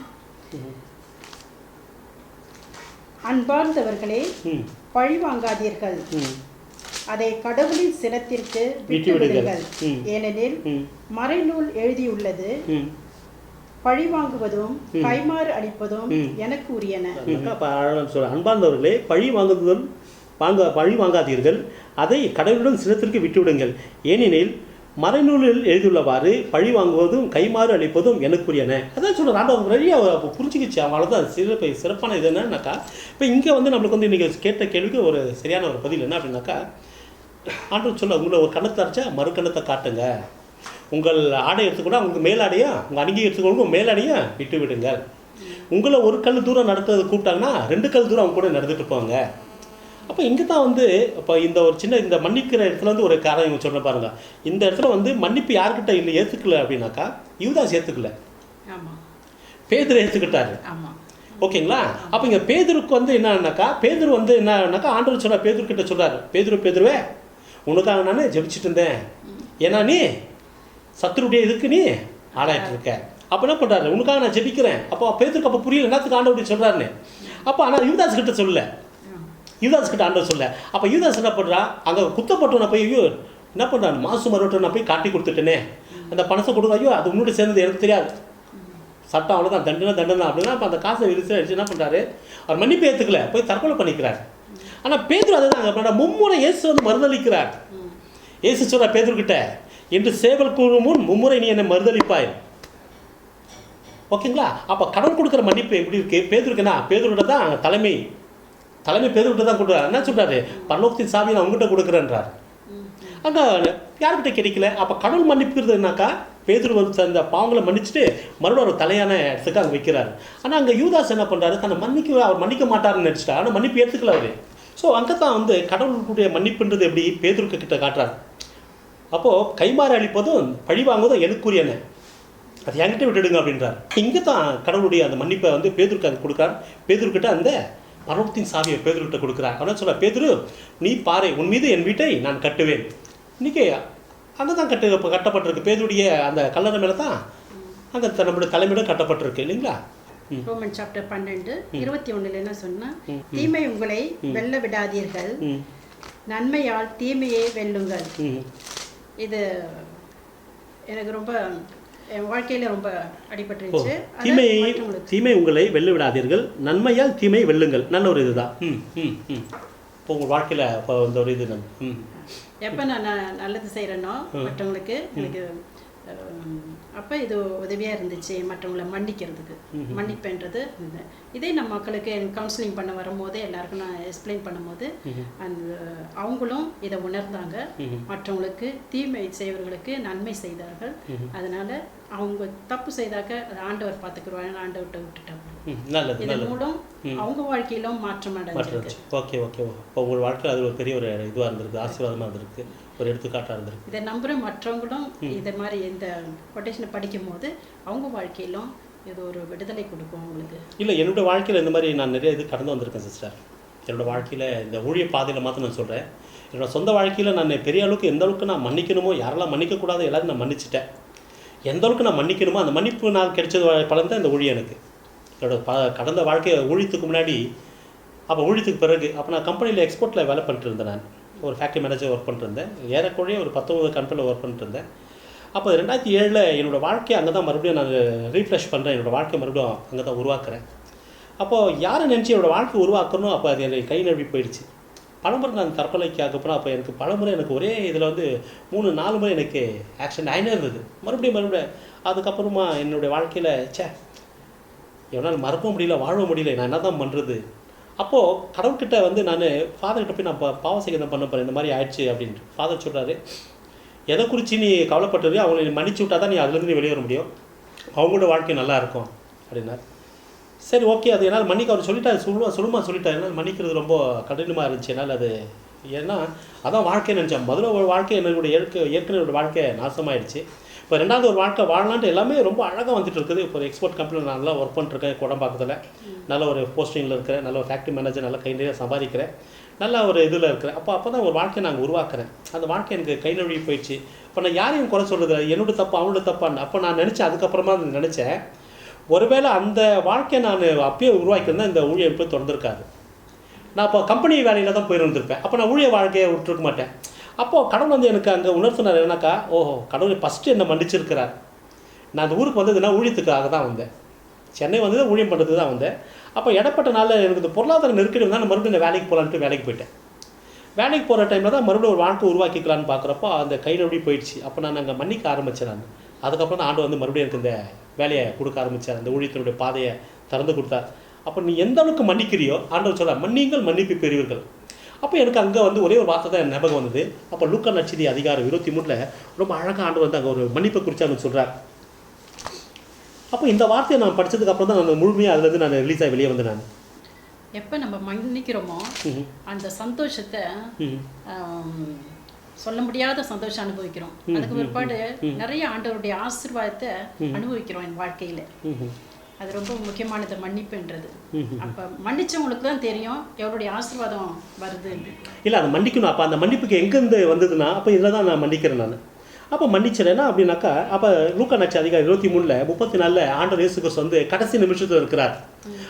Speaker 2: அன்பார்ந்தவர்களே பழி வாங்காதீர்கள், அதை கடவுளின் சினத்திற்கு விட்டுவிடுங்கள், ஏனெனில் மறைநூல் எழுதியுள்ளது, பழி வாங்குவதும் கைமாறு அளிப்பதும் எனக்கு உரியன.
Speaker 1: அன்பார்ந்தவர்களே பழி வாங்குவதும் பழி வாங்காதீர்கள், அதை கடவுளுடன் சினத்திற்கு விட்டுவிடுங்கள். ஏனெனில் மறைநூலில் எழுதியுள்ளவாறு பழி வாங்குவதும் கைமாறு அளிப்பதும் எனக்குரியன. அதான் சொல்கிறேன். ஆண்டவர் நிறைய புரிஞ்சுக்கிச்சு. அவ்வளோதான் சிறப்பான இது என்னன்னாக்கா, இப்போ இங்கே வந்து நம்மளுக்கு வந்து நீங்கள் கேட்ட கேள்விக்கு ஒரு சரியான ஒரு பதில் என்ன அப்படின்னாக்கா, ஆண்டவர் சொல்ல உங்களை ஒரு கணத்தை அரைச்சா மறு கணத்தை காட்டுங்க, உங்கள் ஆடை எடுத்துக்கூட உங்களுக்கு மேலாடையா, உங்கள் அணுகி எடுத்துக்கொண்டு மேலாடையா விட்டு விடுங்கள். உங்களை ஒரு கல் தூரம் நடத்துறது கூப்பிட்டாங்கன்னா 2 கல் தூரம் அவங்க கூட நடந்துட்டு போவாங்க. அப்போ இங்கே தான் வந்து இப்போ இந்த ஒரு சின்ன இந்த மன்னிக்கிற இடத்துல வந்து ஒரு காரணம் இவங்க சொல்ல பாருங்க. இந்த இடத்துல வந்து மன்னிப்பு யார்கிட்ட இல்லை ஏற்றுக்கல அப்படின்னாக்கா, யூதாஸ் ஏற்றுக்கல, பேதுரு ஏற்றுக்கிட்டாரு. ஓகேங்களா? அப்போ இங்கே பேதுருக்கு வந்து என்னன்னாக்கா, பேதுரு வந்து என்னன்னாக்கா ஆண்டவர் சொல்கிறார், பேதுருக்கிட்ட சொல்கிறார், பேதுருவே உனக்காக நான் ஜெபிச்சுட்டு இருந்தேன், ஏன்னா நீ சத்துருடைய இதுக்கு நீ ஆளாயிட்டு இருக்க. அப்போ என்ன பண்ணுறாரு, உனக்காக நான் ஜெபிக்கிறேன். அப்போ பேதுருக்கு அப்போ புரியல என்னத்துக்கு ஆண்டவர் சொல்கிறாருன்னு. அப்போ ஆனால் யூதாஸ் கிட்ட சொல்லல, யூதாஸ் கிட்ட ஆண்டவர் சொல்ல. அப்போ யூதாஸ் என்ன பண்ணுறா, அங்கே குத்தப்பட்டவனை போய் ஐயோ என்ன பண்ணுறான், மாசு மறுவட்டை நான் போய் காட்டி கொடுத்துட்டேனே, அந்த பணத்தை கொடுக்க, ஐயோ அது முன்னாடி சேர்ந்தது எனக்கு தெரியாது, சட்டம் அவ்வளோதான், தண்டனை அப்படின்னா. அப்போ அந்த காசை விரிச்சு அடிச்சு என்ன பண்ணுறாரு, அவர் மன்னிப்பு ஏற்றுக்கல, போய் தற்கொலை பண்ணிக்கிறார். ஆனால் பேதுரு அதுதான் மும்முறை இயேசு வந்து மறுதளிக்கிறார். இயேசு சொல்ற பேதுருக்கிட்ட, என்று சேவல் கூறும் முன் மும்முறை நீ என்னை மறுதளிப்பாய். ஓகேங்களா? அப்போ கடவுள் கொடுக்குற மன்னிப்பு எப்படி இருக்கு பேதுருக்குன்னா, பேதுருக்கிட்ட தான் தலைமை பேதுருக்கிட்ட தான் கொடுக்குறாரு. என்ன சொல்கிறாரு, பரலோகத்தின் சாவியை நான் உங்ககிட்ட கொடுக்குறேன்றார். அங்கே யார்கிட்ட கிடைக்கல. அப்போ கடவுள் மன்னிப்புறதுனாக்கா பேதுரு வந்து அந்த பாவங்களை மன்னிச்சுட்டு மறுபடியும் ஒரு தலையான இடத்துக்கு அங்கே வைக்கிறாரு. ஆனால் அங்கே யூதாஸ் என்ன பண்ணுறாரு, தன்னை அவர் மன்னிக்க மாட்டாருன்னு நினச்சிட்டா, ஆனால் மன்னிப்பு ஏற்றுக்கல அவர். ஸோ அங்கே தான் வந்து கடவுளுடைய மன்னிப்புன்றது எப்படி பேதுருக்கு கிட்ட காட்டுறாரு. அப்போது கைமாறு அளிப்பதும் பழி வாங்குவதும் எனக்குரியன, அது என்கிட்ட விட்டுடுங்க அப்படின்றார். இங்கே தான் கடவுளுடைய அந்த மன்னிப்பை வந்து பேதுருக்கு அது கொடுக்குறார். பேதுருக்கிட்ட அந்த பரலோகத்தின் சாவியை பேதுருக்கிட்ட கொடுக்குறார். ஆனால் சொல்ல, பேதுரு நீ பாரு, உன் மீது என் வீட்டை நான் கட்டுவேன். இன்றைக்கி அங்கே தான் கட்டப்பட்டிருக்கு. பேதுருடைய அந்த கல்லறை மேலே தான் அங்கே நம்மளுடைய தலைமையிடம் கட்டப்பட்டிருக்கு இல்லைங்களா?
Speaker 2: ரோமன் சாப்டர் 12:21 என்ன சொன்னா, தீமை உங்களை வெல்ல விடாதீர்கள், நன்மையால் தீமையை வெல்லுங்கள். இது எனக்கு ரொம்ப என் வாழ்க்கையில் ரொம்ப அடிபட்டுருச்சு.
Speaker 1: தீமை உங்களை வெல்ல விடாதீர்கள், நன்மையால் தீமை வெல்லுங்கள். நல்ல ஒரு இதுதான். இப்போ உங்கள் வாழ்க்கையில் இப்போ இந்த ஒரு இது
Speaker 2: எப்போ நான் நல்லது செய்கிறேனோ மற்றவங்களுக்கு, எனக்கு அப்போ இது உதவியாக இருந்துச்சு மற்றவங்களை மன்னிக்கிறதுக்கு. மன்னிப்புன்றது இதே நம்ம மக்களுக்கு கவுன்சிலிங் பண்ண வரும்போது எல்லாருக்கும் நான் எக்ஸ்பிளைன் பண்ணும்போது அந்த அவங்களும் இதை உணர்ந்தாங்க. மற்றவங்களுக்கு தீமை செய்வர்களுக்கு நன்மை செய்தார்கள். அதனால அவங்க தப்பு செய்தாக்க அதை ஆண்டவர் பார்த்துக்குருவாங்க, ஆண்டவர்கிட்ட விட்டுட்டாங்க. இதன் மூலம் அவங்க வாழ்க்கையிலும் மாற்றம் அடைஞ்சிருக்கு.
Speaker 1: Okay okay. இப்போ உங்கள் வாழ்க்கையில் அது ஒரு பெரிய ஒரு இதுவாக இருந்திருக்கு, ஆசீர்வாதமாக இருந்திருக்கு, ஒரு எடுத்துக்காட்டாக இருந்திருக்கு.
Speaker 2: இதை நம்புகிற மற்றவங்களும் இதை மாதிரி இந்த கொட்டேஷனை படிக்கும் போது அவங்க வாழ்க்கையிலும் இது ஒரு விடுதலை கொடுக்கும் அவங்களுக்கு.
Speaker 1: இல்லை, என்னோடய வாழ்க்கையில் இந்த மாதிரி நான் நிறைய இது கடந்து வந்திருக்கேன் சிஸ்டர். என்னோடய வாழ்க்கையில் இந்த ஊழிய பாதையில் மாத்திரம் நான் சொல்கிறேன். என்னோடய சொந்த வாழ்க்கையில் நான் பெரிய அளவுக்கு எந்த அளவுக்கு நான் மன்னிக்கணுமோ, யாரெல்லாம் மன்னிக்கக்கூடாது எல்லாரும் நான் மன்னிச்சிட்டேன். எந்த அளவுக்கு நான் மன்னிக்கணுமோ அந்த மன்னிப்பு நான் கிடைச்சது பலன் தான் இந்த ஊழியம் எனக்கு. என்னோடய கடந்த வாழ்க்கையை ஊழியத்துக்கு முன்னாடி, அப்போ ஊழியத்துக்கு பிறகு, அப்போ நான் கம்பெனியில் எக்ஸ்போர்ட்டில் வேலை பண்ணிட்டு இருந்தேன். நான் ஒரு ஃபேக்ட்ரி மேனேஜர் ஒர்க் பண்ணிட்டுருந்தேன். ஏறக்குறைய ஒரு 19 கம்பெனியில் ஒர்க் பண்ணிட்டுருந்தேன். அப்போ 2007 என்னோடய வாழ்க்கையை அங்கே தான் மறுபடியும் நான் ரீஃப்ரெஷ் பண்ணுறேன். என்னோடய வாழ்க்கையை மறுபடியும் அங்கே தான் உருவாக்குறேன். அப்போது யாரை நினச்சி என்னோடய வாழ்க்கை உருவாக்கணும், அப்போ அது எனக்கு கை நழுவி போயிடுச்சு. பலமுறை நான் தற்கொலைக்கு ஆகப்போனால் அப்போ எனக்கு பலமுறை எனக்கு ஒரே இதில் வந்து 3-4 முறை எனக்கு ஆக்சிடென்ட் ஆகினே இருந்தது. மறுபடியும் அதுக்கப்புறமா என்னுடைய வாழ்க்கையில் என்னால் மறக்கவும் முடியல, வாழவும் முடியல, நான் என்ன தான் பண்ணுறது. அப்போது கடவுள்கிட்ட வந்து நான் ஃபாதர்கிட்ட போய் நான் பாவ சங்கீதம் பண்ண போகிறேன், இந்த மாதிரி ஆயிடுச்சு அப்படின்ட்டு. ஃபாதர் சொல்கிறாரு, எதை குறித்து நீ கவலைப்பட்டது, அவங்களை நீ மன்னிச்சு விட்டா தான் நீ அதுலேருந்து நீ வெளியே வர முடியும், அவங்களோட வாழ்க்கை நல்லா இருக்கும் அப்படின்னார். சரி ஓகே, அது என்னால் மன்னிக்க அவர் சொல்லிட்டாரு, சுலமா சொல்லிட்டார். என்னால் மன்னிக்கிறது ரொம்ப கடினமாக இருந்துச்சு. என்னால் அது ஏன்னா அதான் வாழ்க்கையை நினச்சேன். முதல்ல ஒரு வாழ்க்கை என்னுடைய ஏற்கனவே வாழ்க்கை நாசமாயிடுச்சு. இப்போ ரெண்டாவது ஒரு வாழ்க்கை வாழலான்ட்டு எல்லாமே ரொம்ப அழகாக வந்துட்டு இருக்குது. இப்போ ஒரு எக்ஸ்போர்ட் கம்பெனியில் நான் நல்லா ஒர்க் பண்ணிட்டுருக்கேன், குடம்பாக்கத்தில் நல்ல ஒரு போஸ்டிங்கில் இருக்கிறேன், நல்ல ஒரு ஃபேக்ட்ரி மேனேஜர், நல்லா கை நிறைய சம்பாதிக்கிறேன், நல்ல ஒரு இதில் இருக்கிறேன். அப்போ தான் ஒரு வாழ்க்கையை நாங்கள் உருவாக்குறேன். அந்த வாழ்க்கை எனக்கு கை நழுவி போயிடுச்சு. இப்போ நான் யாரையும் குறை சொல்கிறது, என்னோட தப்பு அவனோட தப்பான்னு அப்போ நான் நினச்சேன். அதுக்கப்புறமா நினச்சேன், ஒருவேளை அந்த வாழ்க்கையை நான் அப்பயே உருவாக்கியிருந்தேன், இந்த ஊழியம் போய் தொடர்ந்துருக்காது. நான் இப்போ கம்பெனி வேலையில் தான் போயிருந்திருப்பேன். அப்போ நான் ஊழிய வாழ்க்கையை விட்டுருக்க மாட்டேன். அப்போது கடவுள் வந்து எனக்கு அங்கே உணர்த்தினார். என்னக்கா, ஓஹோ, கடவுள் ஃபஸ்ட்டு என்னை மன்னிச்சிருக்கிறார். நான் அந்த ஊருக்கு வந்ததுன்னா ஊழியத்துக்காக தான் வந்தேன். சென்னை வந்தது ஊழியம் பண்ணுறதுக்கு தான் வந்தேன். அப்போ இடப்பட்ட நாளில் எனக்கு இந்த பொருளாதார நெருக்கடி வந்தால் நான் மறுபடியும் இந்த வேலைக்கு போகலான்ட்டு வேலைக்கு போயிட்டேன். வேலைக்கு போகிற டைமில் தான் மறுபடியும் ஒரு வாழ்க்கை உருவாக்கிக்கலான்னு பார்க்குறப்போ அந்த கையில் எப்படி போயிடுச்சு. அப்போ நான் அங்கே மன்னிக்க ஆரம்பித்தேன். நான் அதுக்கப்புறம் தான் ஆண்டு வந்து மறுபடியும் எனக்கு இந்த வேலையை கொடுக்க ஆரம்பித்தார். அந்த ஊழியத்தினுடைய பாதையை திறந்து கொடுத்தார். அப்போ நீ எந்த அளவுக்கு மன்னிக்கிறியோ ஆண்டவர் சொல்கிறார், மன்னிங்கள் மன்னிப்பு பெறுவீர்கள். அப்போ எனக்கு அங்கே வந்து ஒரே ஒரு வார்த்தை தான் ஞாபகம் வந்தது. அப்போ லூக்கா நற்செய்தி அதிகாரம் 23 ரொம்ப அழகாக ஆண்டு வந்து அங்கே ஒரு மன்னிப்பை குறித்து அங்கே சொல்கிறார். அப்போ இந்த வார்த்தையை நான் படித்ததுக்கப்புறம் தான் நான் முழுமையாக அதுலேருந்து நான் ரிலீஸ் ஆகி வெளியே வந்தேன். நான்
Speaker 2: எப்போ நம்ம மன்னிக்கிறோமோ அந்த சந்தோஷத்தை சொல்ல முடியாத சந்தோஷம் அனுபவிக்கிறோம். அதுக்கு பிற்பாடு நிறைய ஆண்டவருடைய ஆசீர்வாதத்தை அனுபவிக்கிறோம் என் வாழ்க்கையில. அது ரொம்ப முக்கியமானது மன்னிப்புன்றது. அப்போ மன்னிச்சவங்களுக்கு தான் தெரியும் எவருடைய ஆசீர்வாதம் வருது.
Speaker 1: இல்லை அதை மன்னிக்கணும். அப்போ அந்த மன்னிப்புக்கு எங்கேருந்து வந்ததுன்னா அப்போ இதில் தான் நான் மன்னிக்கிறேன். நான் அப்போ மன்னிச்சிடேன்னா அப்படின்னாக்கா அப்போ லூக்கா நற்செய்தி அதிகாரம் 23 34 ஆண்டவர் இயேசு கிறிஸ்து வந்து கடைசி நிமிஷத்தில் இருக்கிறார்.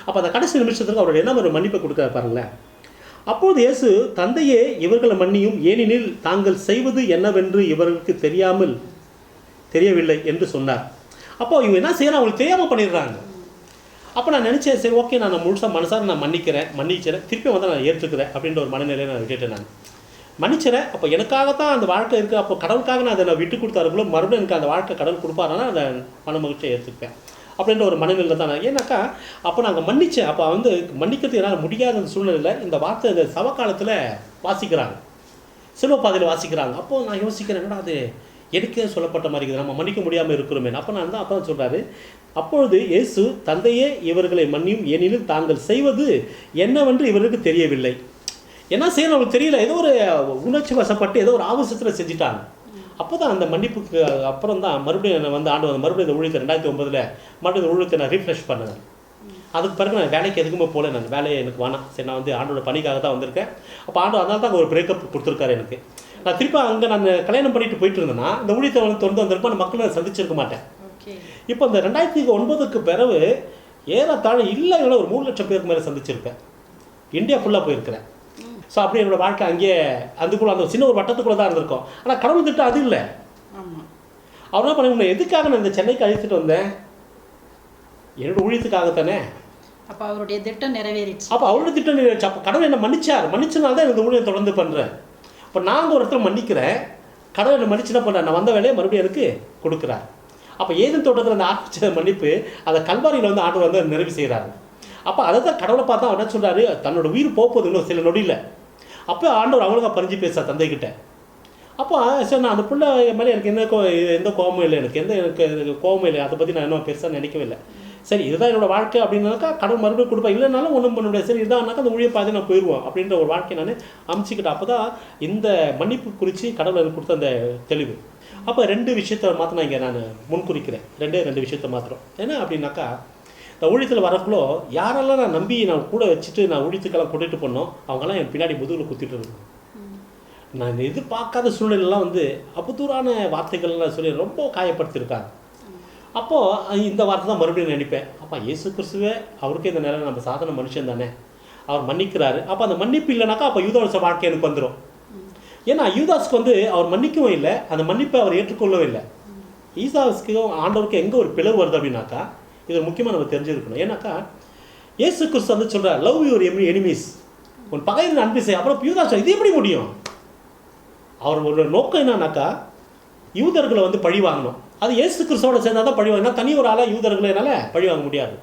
Speaker 1: அப்போ அந்த கடைசி நிமிஷத்துக்கு அவருடைய என்ன ஒரு மன்னிப்பை கொடுக்குறாரு பாருங்களேன். அப்போது இயேசு, தந்தையே இவர்களை மன்னியும், ஏனெனில் தாங்கள் செய்வது என்னவென்று இவர்களுக்கு தெரியவில்லை என்று சொன்னார். அப்போ இவங்க என்ன செய்யறாங்க, அவங்களுக்கு தெரியாமல் பண்ணிடுறாங்க. அப்போ நான் நினச்சேன், சரி ஓகே நான் முழுசாக மனசார நான் மன்னிக்கிறேன் திருப்பி வந்து நான் ஏற்றுக்கிறேன் அப்படின்ற ஒரு மனநிலையை நான் விட்டுட்டேன். நான் மன்னிச்சிடறேன். அப்போ எனக்காகத்தான் அந்த வாழ்க்கை இருக்குது. அப்போ கடவுளுக்காக நான் அதை நான் விட்டு கொடுத்தாருங்களோ மறுபடியும் எனக்கு அந்த வாழ்க்கை கடவுள் கொடுப்பாருன்னா அதை மன மகிழ்ச்சியை ஏற்றுப்பேன் அப்படின்ற ஒரு மனநிலை தான். ஏன்னாக்கா அப்போ நாங்கள் மன்னித்தேன். அப்போ வந்து மன்னிக்கிறது என்னால் முடியாத அந்த சூழ்நிலையில் இந்த வார்த்தை இந்த சவக்காலத்தில் வாசிக்கிறாங்க, சிலுவை பாதையில் வாசிக்கிறாங்க. அப்போது நான் யோசிக்கிறேன், என்னடா அது எனக்கே சொல்லப்பட்ட மாதிரி இருக்குது, நம்ம மன்னிக்க முடியாமல் இருக்கிறோமே. அப்போ நான் தான் அப்போ தான் சொல்கிறாரு, அப்பொழுது இயேசு, தந்தையே இவர்களை மன்னியும், ஏனெனில் தாங்கள் செய்வது என்னவென்று இவருக்கு தெரியவில்லை. என்ன செய்யணும் அவங்களுக்கு தெரியல, ஏதோ ஒரு உணர்ச்சி வசப்பட்டு ஏதோ ஒரு ஆவேசத்தில் செஞ்சுட்டாங்க. அப்போ தான் அந்த மன்னிப்புக்கு அப்புறம் தான் மறுபடியும் என்னை வந்து ஆண்டு வந்து மறுபடியும் இந்த ஊழியத்தை 2009 மறுபடியும் இந்த ஊழியத்தை நான் ரீஃப்ரெஷ் பண்ணேன். அதுக்கு பிறகு நான் வேலைக்கு எதுக்குமே போகல. நான் வேலையை எனக்கு வேணாம், சரி நான் வந்து ஆண்டோட பணிக்காக தான் வந்திருக்கேன். அப்போ ஆண்டு அதனால தான் அங்கே ஒரு பிரேக்கப் கொடுத்துருக்காரு எனக்கு. நான் திருப்பி அங்கே நான் கல்யாணம் பண்ணிட்டு போயிட்டு இருந்தேன்னா இந்த ஊழியத்தை வந்து தொடர்ந்து வந்திருப்பேன், அந்த மக்களை நான் சந்திச்சிருக்க மாட்டேன். இப்போ இந்த 2009க்கு பிறகு ஏறத்தாழ இல்லைங்களா ஒரு 3 லட்சம் பேருக்கு மேலே சந்திச்சிருப்பேன். இந்தியா ஃபுல்லாக போயிருக்கிறேன். ஸோ அப்படி என்னோடய வாழ்க்கை அங்கேயே அதுக்குள்ள அந்த சின்ன ஒரு வட்டத்துக்குள்ளே தான் இருந்திருக்கோம். ஆனால் கடவுள் திட்டம் அது இல்லை. அவர் என்ன பண்ண, எதுக்காக நான் இந்த சென்னைக்கு அழைச்சிட்டு வந்தேன், என்னோட ஊழியத்துக்காகத்தானே.
Speaker 2: அப்போ அவருடைய திட்டம் நிறைவேறிச்சு.
Speaker 1: அப்போ அவருடைய திட்டம் நிறைவேறிச்சு. அப்போ கடவுள் என்ன மன்னிச்சனால தான் இந்த ஊழியம் தொடர்ந்து பண்ணுறேன். இப்போ நாங்கள் ஒரு இடத்துல மன்னிக்கிறேன், கடவுள் என்ன மன்னிச்சுன்னா பண்ணுறேன், நான் வந்த வேலையை மறுபடியும் எனக்கு கொடுக்குறார். அப்போ ஏதேன் தோட்டத்தில் அந்த ஆரம்பிச்ச மன்னிப்பு அதை கல்வாரியில் வந்து ஆண்டவர் வந்து நிறைவு செய்கிறாரு. அப்போ அதை தான் கடவுளை பார்த்தா அவர் என்ன சொல்கிறாரு, தன்னோட உயிர் போகுது இன்னும் சில நொடியில். அப்போ ஆண்டவர் அவங்களுக்காக பறிஞ்சு பேசுகிறார் தந்தைக்கிட்ட. அப்போ சரி நான் அந்த பிள்ளை மேலே எனக்கு எந்த கோபமும் இல்லை, எனக்கு கோபமும் இல்லை, அதை பற்றி நான் இன்னும் பெருசாக நினைக்கவே இல்லை. சரி இதுதான் என்னோடய வாழ்க்கை அப்படின்னாக்கா கடவுள் மறுபடியும் கொடுப்பா, இல்லைனாலும் ஒன்றும் பண்ண முடியாது, சரி இதுதான்னாக்கா அந்த ஊழிய பாதை நான் போயிடுவோம் அப்படின்ற ஒரு வாழ்க்கையை நான் அமைச்சிக்கிட்டேன். அப்போ தான் இந்த மன்னிப்பு குறித்து கடவுள் எனக்கு கொடுத்த அந்த தெளிவு. அப்போ 2 விஷயத்தை மாத்திரம் நான் இங்கே நான் முன்குறிக்கிறேன். 2 விஷயத்தை மாத்திரம் என்ன அப்படின்னாக்கா, இந்த ஊழியத்தில் வரக்குள்ளோ யாரெல்லாம் நான் நம்பி நான் கூட வச்சுட்டு நான் ஊழியத்துக்கெல்லாம் கூட்டிகிட்டு போனோம் அவங்கெல்லாம் என் பின்னாடி முதுகில் குத்திட்டு இருக்கேன். நான் எதிர்பார்க்காத சூழ்நிலையெல்லாம் வந்து அபத்தூரான வார்த்தைகள்லாம் சொல்லி ரொம்ப காயப்படுத்தியிருக்காங்க. அப்போது இந்த வார்த்தை தான் மறுபடியும் நினைப்பேன், அப்போ இயேசு கிறிஸ்துவே அவருக்கே இந்த நேரம் நம்ம சாதாரண மனுஷன் தானே, அவர் மன்னிக்கிறாரு. அப்போ அந்த மன்னிப்பு இல்லைனாக்கா அப்போ யூதாஸ் வாழ்க்கை எனக்கு வந்துடும். ஏன்னா யூதாஸ்க்கு வந்து அவர் மன்னிக்கவும் இல்லை, அந்த மன்னிப்பை அவர் ஏற்றுக்கொள்ளவும் இல்லை. ஈசாவுக்கும் ஆண்டவருக்கு எங்கே ஒரு பிளவு வருது அப்படின்னாக்கா இது முக்கியமாக நம்ம தெரிஞ்சிருக்கணும். ஏன்னாக்கா இயேசு கிறிஸ்து வந்து சொல்கிறார், லவ் யுவர் எனிமீஸ், உன் பகையின் அன்பு செய். அப்புறம் யூதாஸ் இது எப்படி முடியும், அவர் ஒரு நோக்கம் என்னன்னாக்கா யூதர்களை வந்து பழி வாங்கணும். அது இயேசு கிறிஸ்துவோட சேர்ந்தால் தான் பழி வாங்கினா, தனி ஒரு ஆளாக யூதர்களை என்னால் பழி வாங்க முடியாது.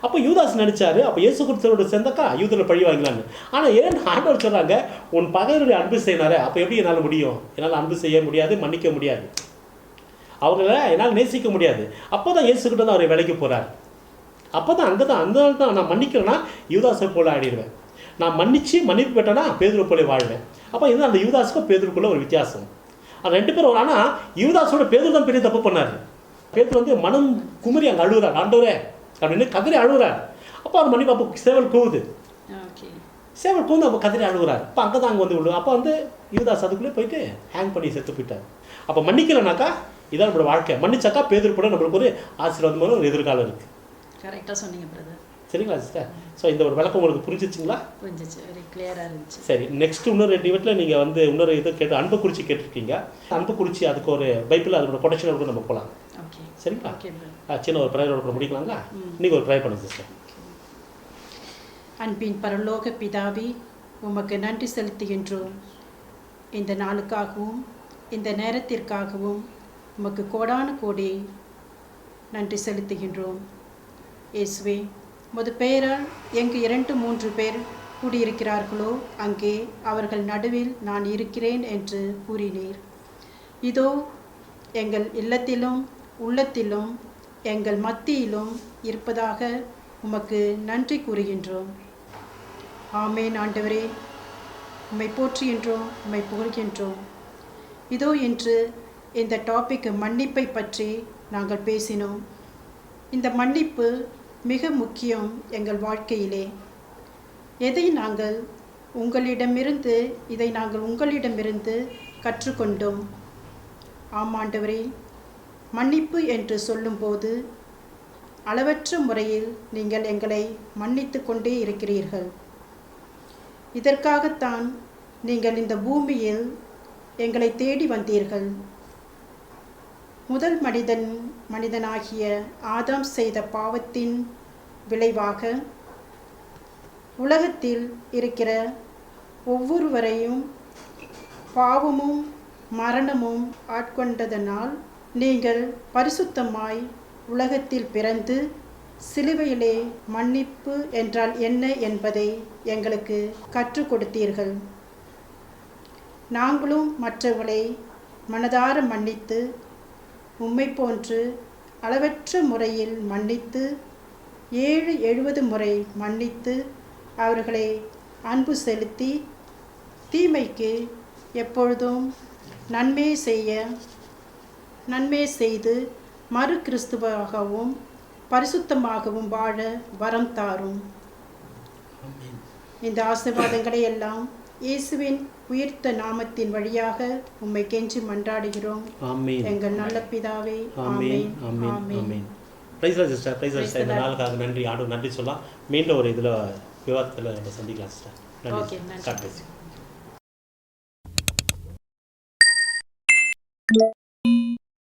Speaker 1: அப்போ யூதாஸ் நினச்சாரு அப்போ இயேசு கிறிஸ்துவோட சேர்ந்தாக்கா யூதர்களை பழி வாங்கலான்னு. ஆனால் ஏன் ஆண்டவர் சொல்கிறாங்க உன் பகைவர்களை அன்பு செய்யினாரு, அப்போ எப்படி என்னால் முடியும், என்னால் அன்பு செய்ய முடியாது, மன்னிக்க முடியாது, அவங்கள என்னால் நேசிக்க முடியாது. அப்போ தான் இயேசுக்கிட்ட தான் அவர் விலைக்கு போகிறார். அப்போ தான் அங்கே தான் அந்த தான் நான் மன்னிக்கிறேன்னா யூதாஸை போல ஆடிடுவேன், நான் மன்னிப்பு பெற்றேன்னா பேதுரு போல வாழ்வேன். அப்போ இது அந்த யூதாஸுக்கும் பேதுருக்குள்ள ஒரு வித்தியாசம். அது 2 பேரும். ஆனால் யூதாஸோட பேதுரு தான் பெரிய தப்பு பண்ணார். பேதுரு வந்து மனம் குமரி அங்கே அழுகுறார், ஆண்டவரே அப்படின்னு கதறி அழுகுறார். அப்போ அவர் மன்னிப்பு, அப்போ சேவல் கூவுது, சேவல் கூந்து அப்போ கதறி அழுகுறார். அப்போ அங்கே தான் அங்கே வந்து விழுது. அப்போ வந்து யூதாஸ் அதுக்குள்ளே போயிட்டு ஹேங் பண்ணி செத்து போயிட்டார். அப்போ மன்னிக்கலைனாக்கா இதான் நம்மளோட வாழ்க்கை, மன்னிச்சாக்கா பேதுரு கூட நம்மளுக்கு ஒரு ஆசீர்வாதமான ஒரு எதிர்காலம் இருக்குது.
Speaker 2: கரெக்டாக சொன்னீங்க பிரதர்.
Speaker 1: சரிங்களா சிஸ்டர்? ஸோ இந்த ஒரு விளக்கம் உங்களுக்கு புரிஞ்சிச்சுங்களா?
Speaker 2: புரிஞ்சிச்சு, வெரி கிளியராக இருந்துச்சு.
Speaker 1: சரி, நெக்ஸ்ட் இன்னொரு 2 இவற்றில் நீங்கள் வந்து இன்னொரு இது கேட்டு அன்பு குறிச்சி கேட்டிருக்கீங்க. அன்பு குறிச்சி அதுக்கு ஒரு பைபிள் அதோட கொட்டேஷனோட கூட நம்ம போகலாம்.
Speaker 2: ஓகே
Speaker 1: சரிங்களா?
Speaker 2: ஓகே.
Speaker 1: சின்ன ஒரு ப்ரேயரோட கூட முடிக்கலாங்களா? நீங்கள் ஒரு ட்ரை பண்ணுங்க சிஸ்டர்.
Speaker 2: அன்பின் பரலோக பிதாவே, உமக்கு நன்றி செலுத்துகின்றோம். இந்த நாளுக்காகவும் இந்த நேரத்திற்காகவும் உமக்கு கோடான கோடி நன்றி செலுத்துகின்றோம். இயேசுவே, உமது பெயரால் எங்கு 2-3 பேர் கூடியிருக்கிறார்களோ அங்கே அவர்கள் நடுவில் நான் இருக்கிறேன் என்று கூறினீர். இதோ எங்கள் இல்லத்திலும் உள்ளத்திலும் எங்கள் மத்தியிலும் இருப்பதாக உமக்கு நன்றி கூறுகின்றோம். ஆமேன். ஆண்டவரே, உம்மை போற்றுகின்றோம், உம்மை புகழ்கின்றோம். இதோ இன்று இந்த டாபிக் மன்னிப்பை பற்றி நாங்கள் பேசினோம். இந்த மன்னிப்பு மிக முக்கியம் எங்கள் வாழ்க்கையிலே. இதை நாங்கள் உங்களிடமிருந்து கற்றுக்கொண்டோம். ஆமாண்டவரே, மன்னிப்பு என்று சொல்லும்போது அளவற்ற முறையில் நீங்கள் எங்களை மன்னித்து கொண்டே இருக்கிறீர்கள். இதற்காகத்தான் நீங்கள் இந்த பூமியில் எங்களை தேடி வந்தீர்கள். முதல் மனிதனாகிய ஆதாம் செய்த பாவத்தின் விளைவாக உலகத்தில் இருக்கிற ஒவ்வொருவரையும் பாவமும் மரணமும் ஆட்கொண்டதனால் நீங்கள் பரிசுத்தமாய் உலகத்தில் பிறந்து சிலுவையிலே மன்னிப்பு என்றால் என்ன என்பதை எங்களுக்கு கற்றுக் கொடுத்தீர்கள். நாங்களும் மற்றவர்களை மனதார மன்னித்து உம்மை போன்று அளவற்ற முறையில் மன்னித்து 7-70 முறை மன்னித்து அவர்களை அன்பு செலுத்தி தீமைக்கு எப்பொழுதும் நன்மை செய்து மறு கிறிஸ்துவாகவும் பரிசுத்தமாகவும் வாழ வரம் தாரும். இந்த ஆசீர்வாதங்களை எல்லாம் இயேசுவின் உயிர்த்த நாமத்தின் வழியாக உம்மை கெஞ்சி மன்றாடுகிறோம். எங்கள் நல்ல பிதாவே. Amen. Amen.
Speaker 1: Praise Lord sister. Praise Lord sister. இந்த நாளுக்காக நன்றி. ஆண்டவர் நன்றி சொல்லலாம். மீண்டும் ஒரு இதில் விவாதத்தில் நம்ம சந்திக்கலாம் சிஸ்டர். நன்றி. God bless you.